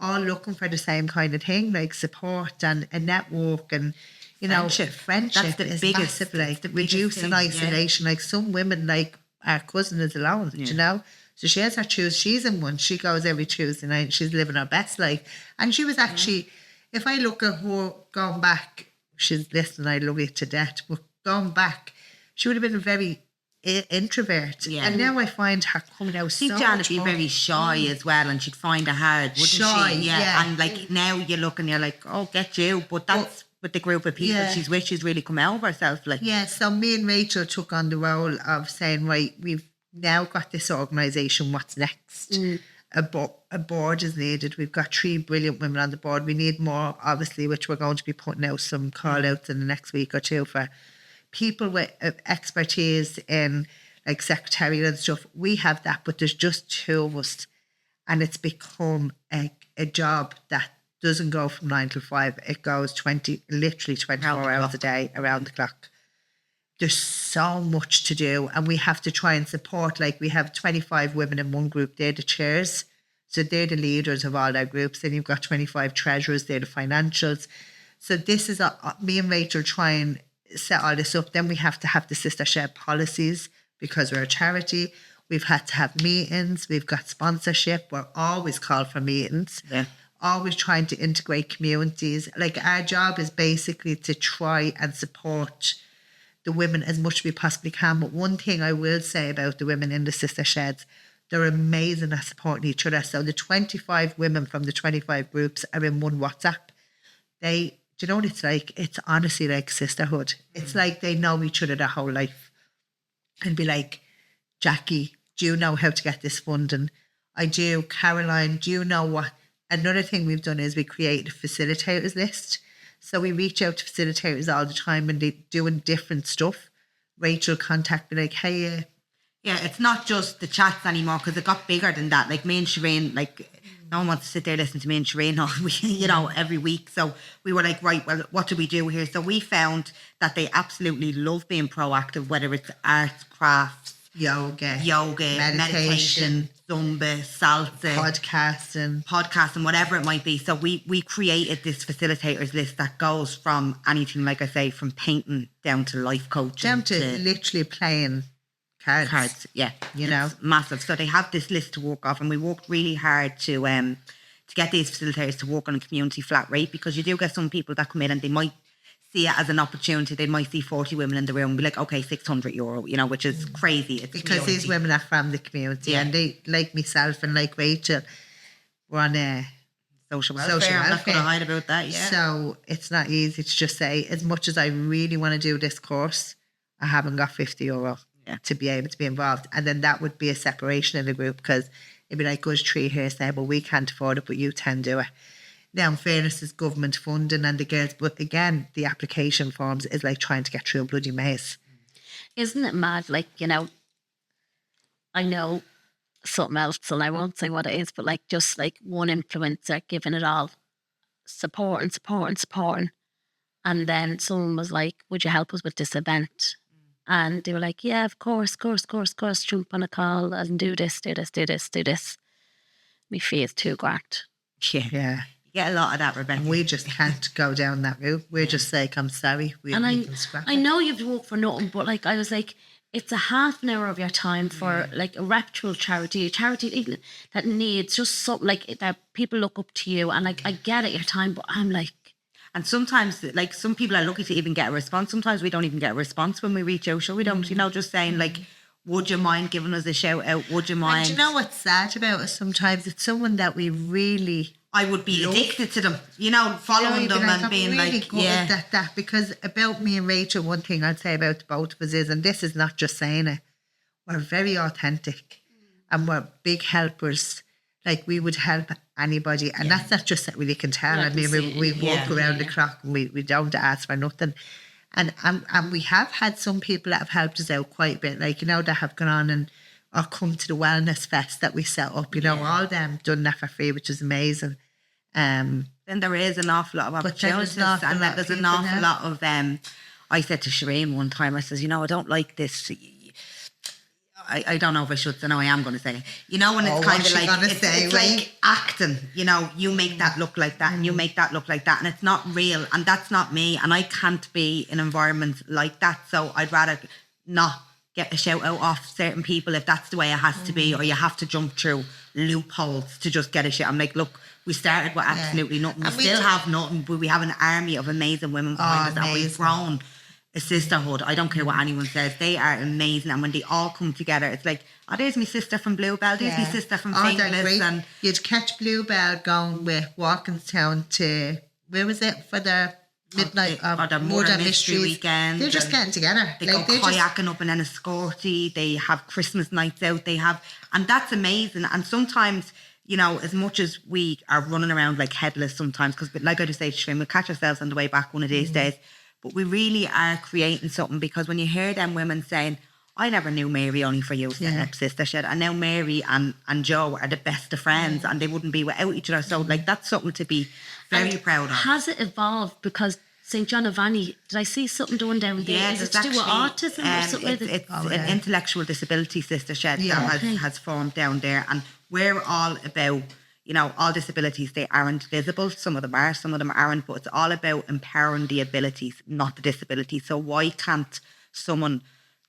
all looking for the same kind of thing, like support and a network and, you know, friendship That's the is biggest, massive, like the biggest reducing thing, isolation. Like some women, like our cousin is alone, you know, so she has her Tuesday, she's in one, she goes every Tuesday night and she's living her best life. And she was actually, if I look at her going back, she's listening, I love you to death, but going back, she would have been a very introvert. Yeah. And now I find her coming out see so Janet much be more. very shy as well, and she'd find it hard, wouldn't Shy, she? yeah. And like now you look and you're like, oh, get you. But that's with the group of people she's with, she's really come out of herself. Like, Yeah, so me and Rachel took on the role of saying, right, we've now got this organisation, what's next? A board is needed. We've got 3 brilliant women on the board. We need more, obviously, which we're going to be putting out some call-outs in the next week or two for people with expertise in like secretarial and stuff. We have that, but there's just 2 of us, and it's become a job that doesn't go from 9 to 5. It goes literally 24 hours a day, around the clock. There's so much to do, and we have to try and support. Like, we have 25 women in one group. They're the chairs, so they're the leaders of all our groups. Then you've got 25 treasurers. They're the financials. So this is me and Rachel try and set all this up. Then we have to have the sister shed policies because we're a charity. We've had to have meetings. We've got sponsorship. We're always called for meetings. Yeah. Always trying to integrate communities. Like, our job is basically to try and support the women as much as we possibly can. But one thing I will say about the women in the sister sheds, they're amazing at supporting each other. So the 25 women from the 25 groups are in one WhatsApp. Do you know what it's like? It's honestly like sisterhood. It's like they know each other their whole life. And be like, Jackie, do you know how to get this funding? I do. Caroline, do you know what? Another thing we've done is we created a facilitators list. So we reach out to facilitators all the time and they're doing different stuff. Rachel contact me like, hey, yeah, it's not just the chats anymore, because it got bigger than that. Like, me and Sherin, like, no one wants to sit there listening to me and Sherin all week, you know, every week. So we were like, right, well, what do we do here? So we found that they absolutely love being proactive, whether it's arts, crafts, yoga, meditation, Zumba, salsa, podcasting, whatever it might be. So we created this facilitators list that goes from anything, like I say, from painting down to life coaching. Down to literally playing cards. Yeah. You know? It's massive. So they have this list to work off, and we worked really hard to get these facilitators to work on a community flat rate, because you do get some people that come in and they might see it as an opportunity. They might see 40 women in the room and be like, okay, €600, you know, which is crazy. It's because these women are from the community and they, like myself and like Rachel, we're on social welfare. I'm not going to hide about that, yeah. So it's not easy to just say, as much as I really want to do this course, I haven't got €50 to be able to be involved. And then that would be a separation in the group, because it'd be like us 3 here saying, well, we can't afford it, but you 10 do it. Now, in fairness, is government funding and the girls, but again, the application forms is like trying to get through a bloody maze. Isn't it mad? Like, you know, I know something else, and I won't say what it is, but like, just like one influencer giving it all, supporting. And then someone was like, would you help us with this event? And they were like, yeah, of course, jump on a call and do this. My fee is $2,000. Yeah. You get a lot of that, Rebecca. And we just can't go down that route. We're just like, I'm sorry. I know you've worked for nothing, but like, I was like, it's a half an hour of your time for like a reputable charity even that needs just something like that people look up to you. And like, I get it, your time, but I'm like, and sometimes, like, some people are lucky to even get a response. Sometimes we don't even get a response when we reach out. So we don't, you know, just saying like, would you mind giving us a shout out? Would you mind? And do you know what's sad about it? Sometimes it's someone that we really I would be addicted to them, you know, following them and I'm being really like, good at that. Because about me and Rachel, one thing I'd say about the both of us is, and this is not just saying it, we're very authentic and we're big helpers. Like we would help anybody, and that's not just that we can tell. I mean, we walk around the clock and we don't ask for nothing. And we have had some people that have helped us out quite a bit, like, you know, that have gone on and or come to the wellness fest that we set up, you know, all them done that for free, which is amazing. Then there is an awful lot of opportunities, and there's an awful lot of I said to Sherin one time, I says, you know, I don't like this. I don't know if I should, so no, I am going to say it. You know, when it's kind of like, it's like acting, you know, you make that look like that and you make that look like that, and it's not real, and that's not me, and I can't be in environments like that, so I'd rather not get a shout out off certain people if that's the way it has to be, or you have to jump through loopholes to just get a shout. I'm like, look, we started with absolutely nothing. We still have nothing, but we have an army of amazing women behind us, and we've grown a sisterhood. I don't care what anyone says. They are amazing, and when they all come together, it's like, oh, there's my sister from Bluebell, there's my sister from Fingless, and you'd catch Bluebell going with Walkinstown to, where was it, for the midnight or the Murder Mystery Weekend. They're just getting together. They go kayaking up in Enniscorthy. They have Christmas nights out. And that's amazing. And sometimes, you know, as much as we are running around like headless sometimes, because like I just say to Shane, we'll catch ourselves on the way back one of these days. But we really are creating something, because when you hear them women saying, I never knew Mary only for you, setting up Sister Shed, and now Mary and Joe are the best of friends and they wouldn't be without each other. So like, that's something to be very proud of. Has it evolved? Because St. Giovanni, did I see something doing down there? Yeah, is it to do with autism or something? It's an intellectual disability Sister Shed that has formed down there, and we're all about, you know, all disabilities, they aren't visible. Some of them are, some of them aren't, but it's all about empowering the abilities, not the disability. So why can't someone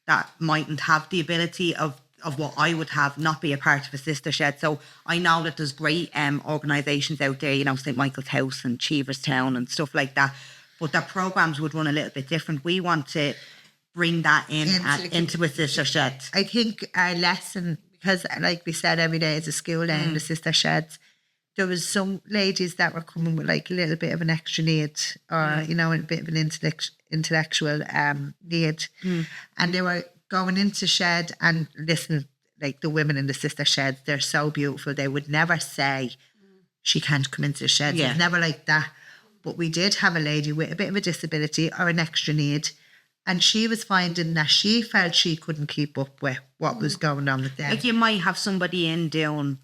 that mightn't have the ability of what I would have not be a part of a Sister Shed? So I know that there's great organisations out there, you know, St. Michael's House and Cheeverstown and stuff like that, but their programmes would run a little bit different. We want to bring that into a Sister Shed. I think our lesson, because like we said, every day is a school day in the Sister Sheds, there was some ladies that were coming with like a little bit of an extra need, or, you know, a bit of an intellectual need. And they were going into shed and listen, like the women in the Sister Sheds, they're so beautiful. They would never say, she can't come into the shed. Yeah. It's never like that. But we did have a lady with a bit of a disability or an extra need, and she was finding that she felt she couldn't keep up with what was going on with them. Like, you might have somebody in doing,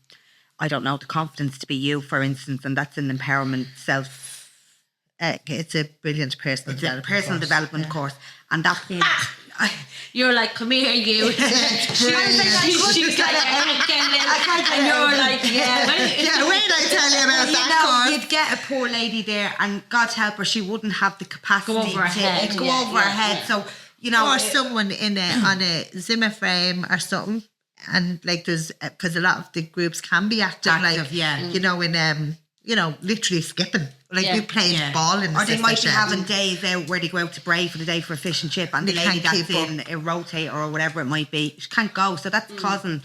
I don't know, the confidence to be you, for instance, and that's an empowerment self. It's a brilliant personal development course. And that you're like, come here, you. She's like, and you're like, wait, I tell you about that course. You'd get a poor lady there, and God help her, she wouldn't have the capacity to go over her head. So, you know, or someone on a Zimmer frame or something. And like, there's, because a lot of the groups can be active, like, you know, in you know, literally skipping, like we played ball in the or they might be having days out where they go out to Bray for the day for a fish and chip, and the lady that's in a rotator or whatever it might be, she can't go, so that's causing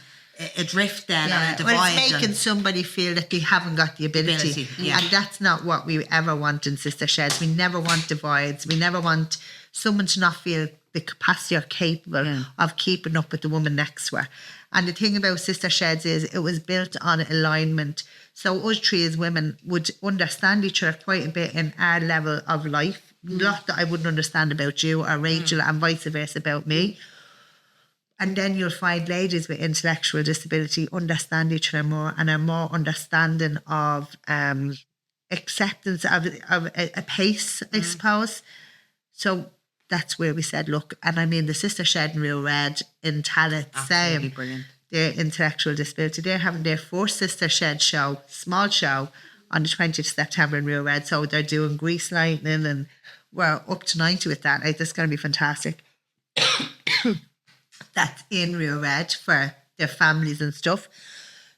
a drift then and a divide. Well, it's making somebody feel that they haven't got the ability. And that's not what we ever want in Sister Sheds. We never want divides. We never want someone to not feel the capacity or capable of keeping up with the woman next to her. And the thing about Sister Sheds is it was built on alignment. So us three as women would understand each other quite a bit in our level of life. Not that I wouldn't understand about you or Rachel and vice versa about me. And then you'll find ladies with intellectual disability understand each other more and are more understanding of acceptance of a pace, I suppose. So that's where we said, look, and I mean the Sister Shed in Real Red in Tallaght, same. Brilliant. Their intellectual disability. They're having their fourth Sister Shed show, small show, on the 20th of September in Real Red. So they're doing grease lightning, and we're up to 90 with that. Like, that's going to be fantastic. That's in Real Red for their families and stuff.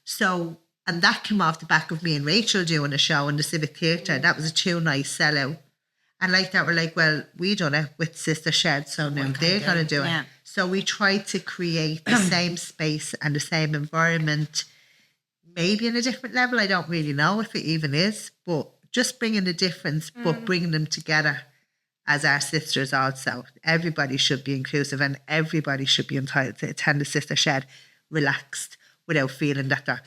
So, and that came off the back of me and Rachel doing a show in the Civic Theatre. That was a 2-night sellout. And like that, we're like, well, we done it with Sister Shed, so now they're going to do it. So we tried to create the same space and the same environment, maybe in a different level. I don't really know if it even is, but just bringing the difference, but bringing them together as our sisters also. Everybody should be inclusive and everybody should be entitled to attend the sister shed relaxed without feeling that they're,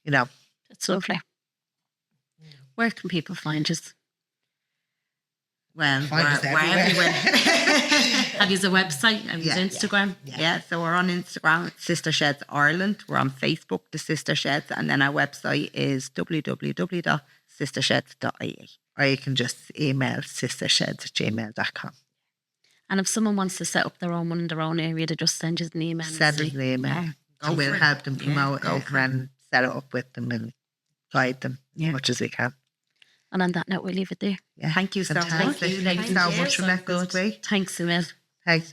you know. That's lovely. Where can people find us? Well, Find us we're everywhere. everywhere. Have you a website? Have you Instagram? Yeah, so we're on Instagram, Sister Sheds Ireland. We're on Facebook, The Sister Sheds, and then our website is www.sistersheds.ie. Or you can just email sistershed@gmail.com. And if someone wants to set up their own one in their own area, they just send us an email. Send us an email. And we'll help them promote it and set it up with them and guide them as much as we can. And on that note, we'll leave it there. Yeah. Thank you so much. Fantastic. Thank you so much, Rebecca. It was great. Thanks, Emil. Thanks.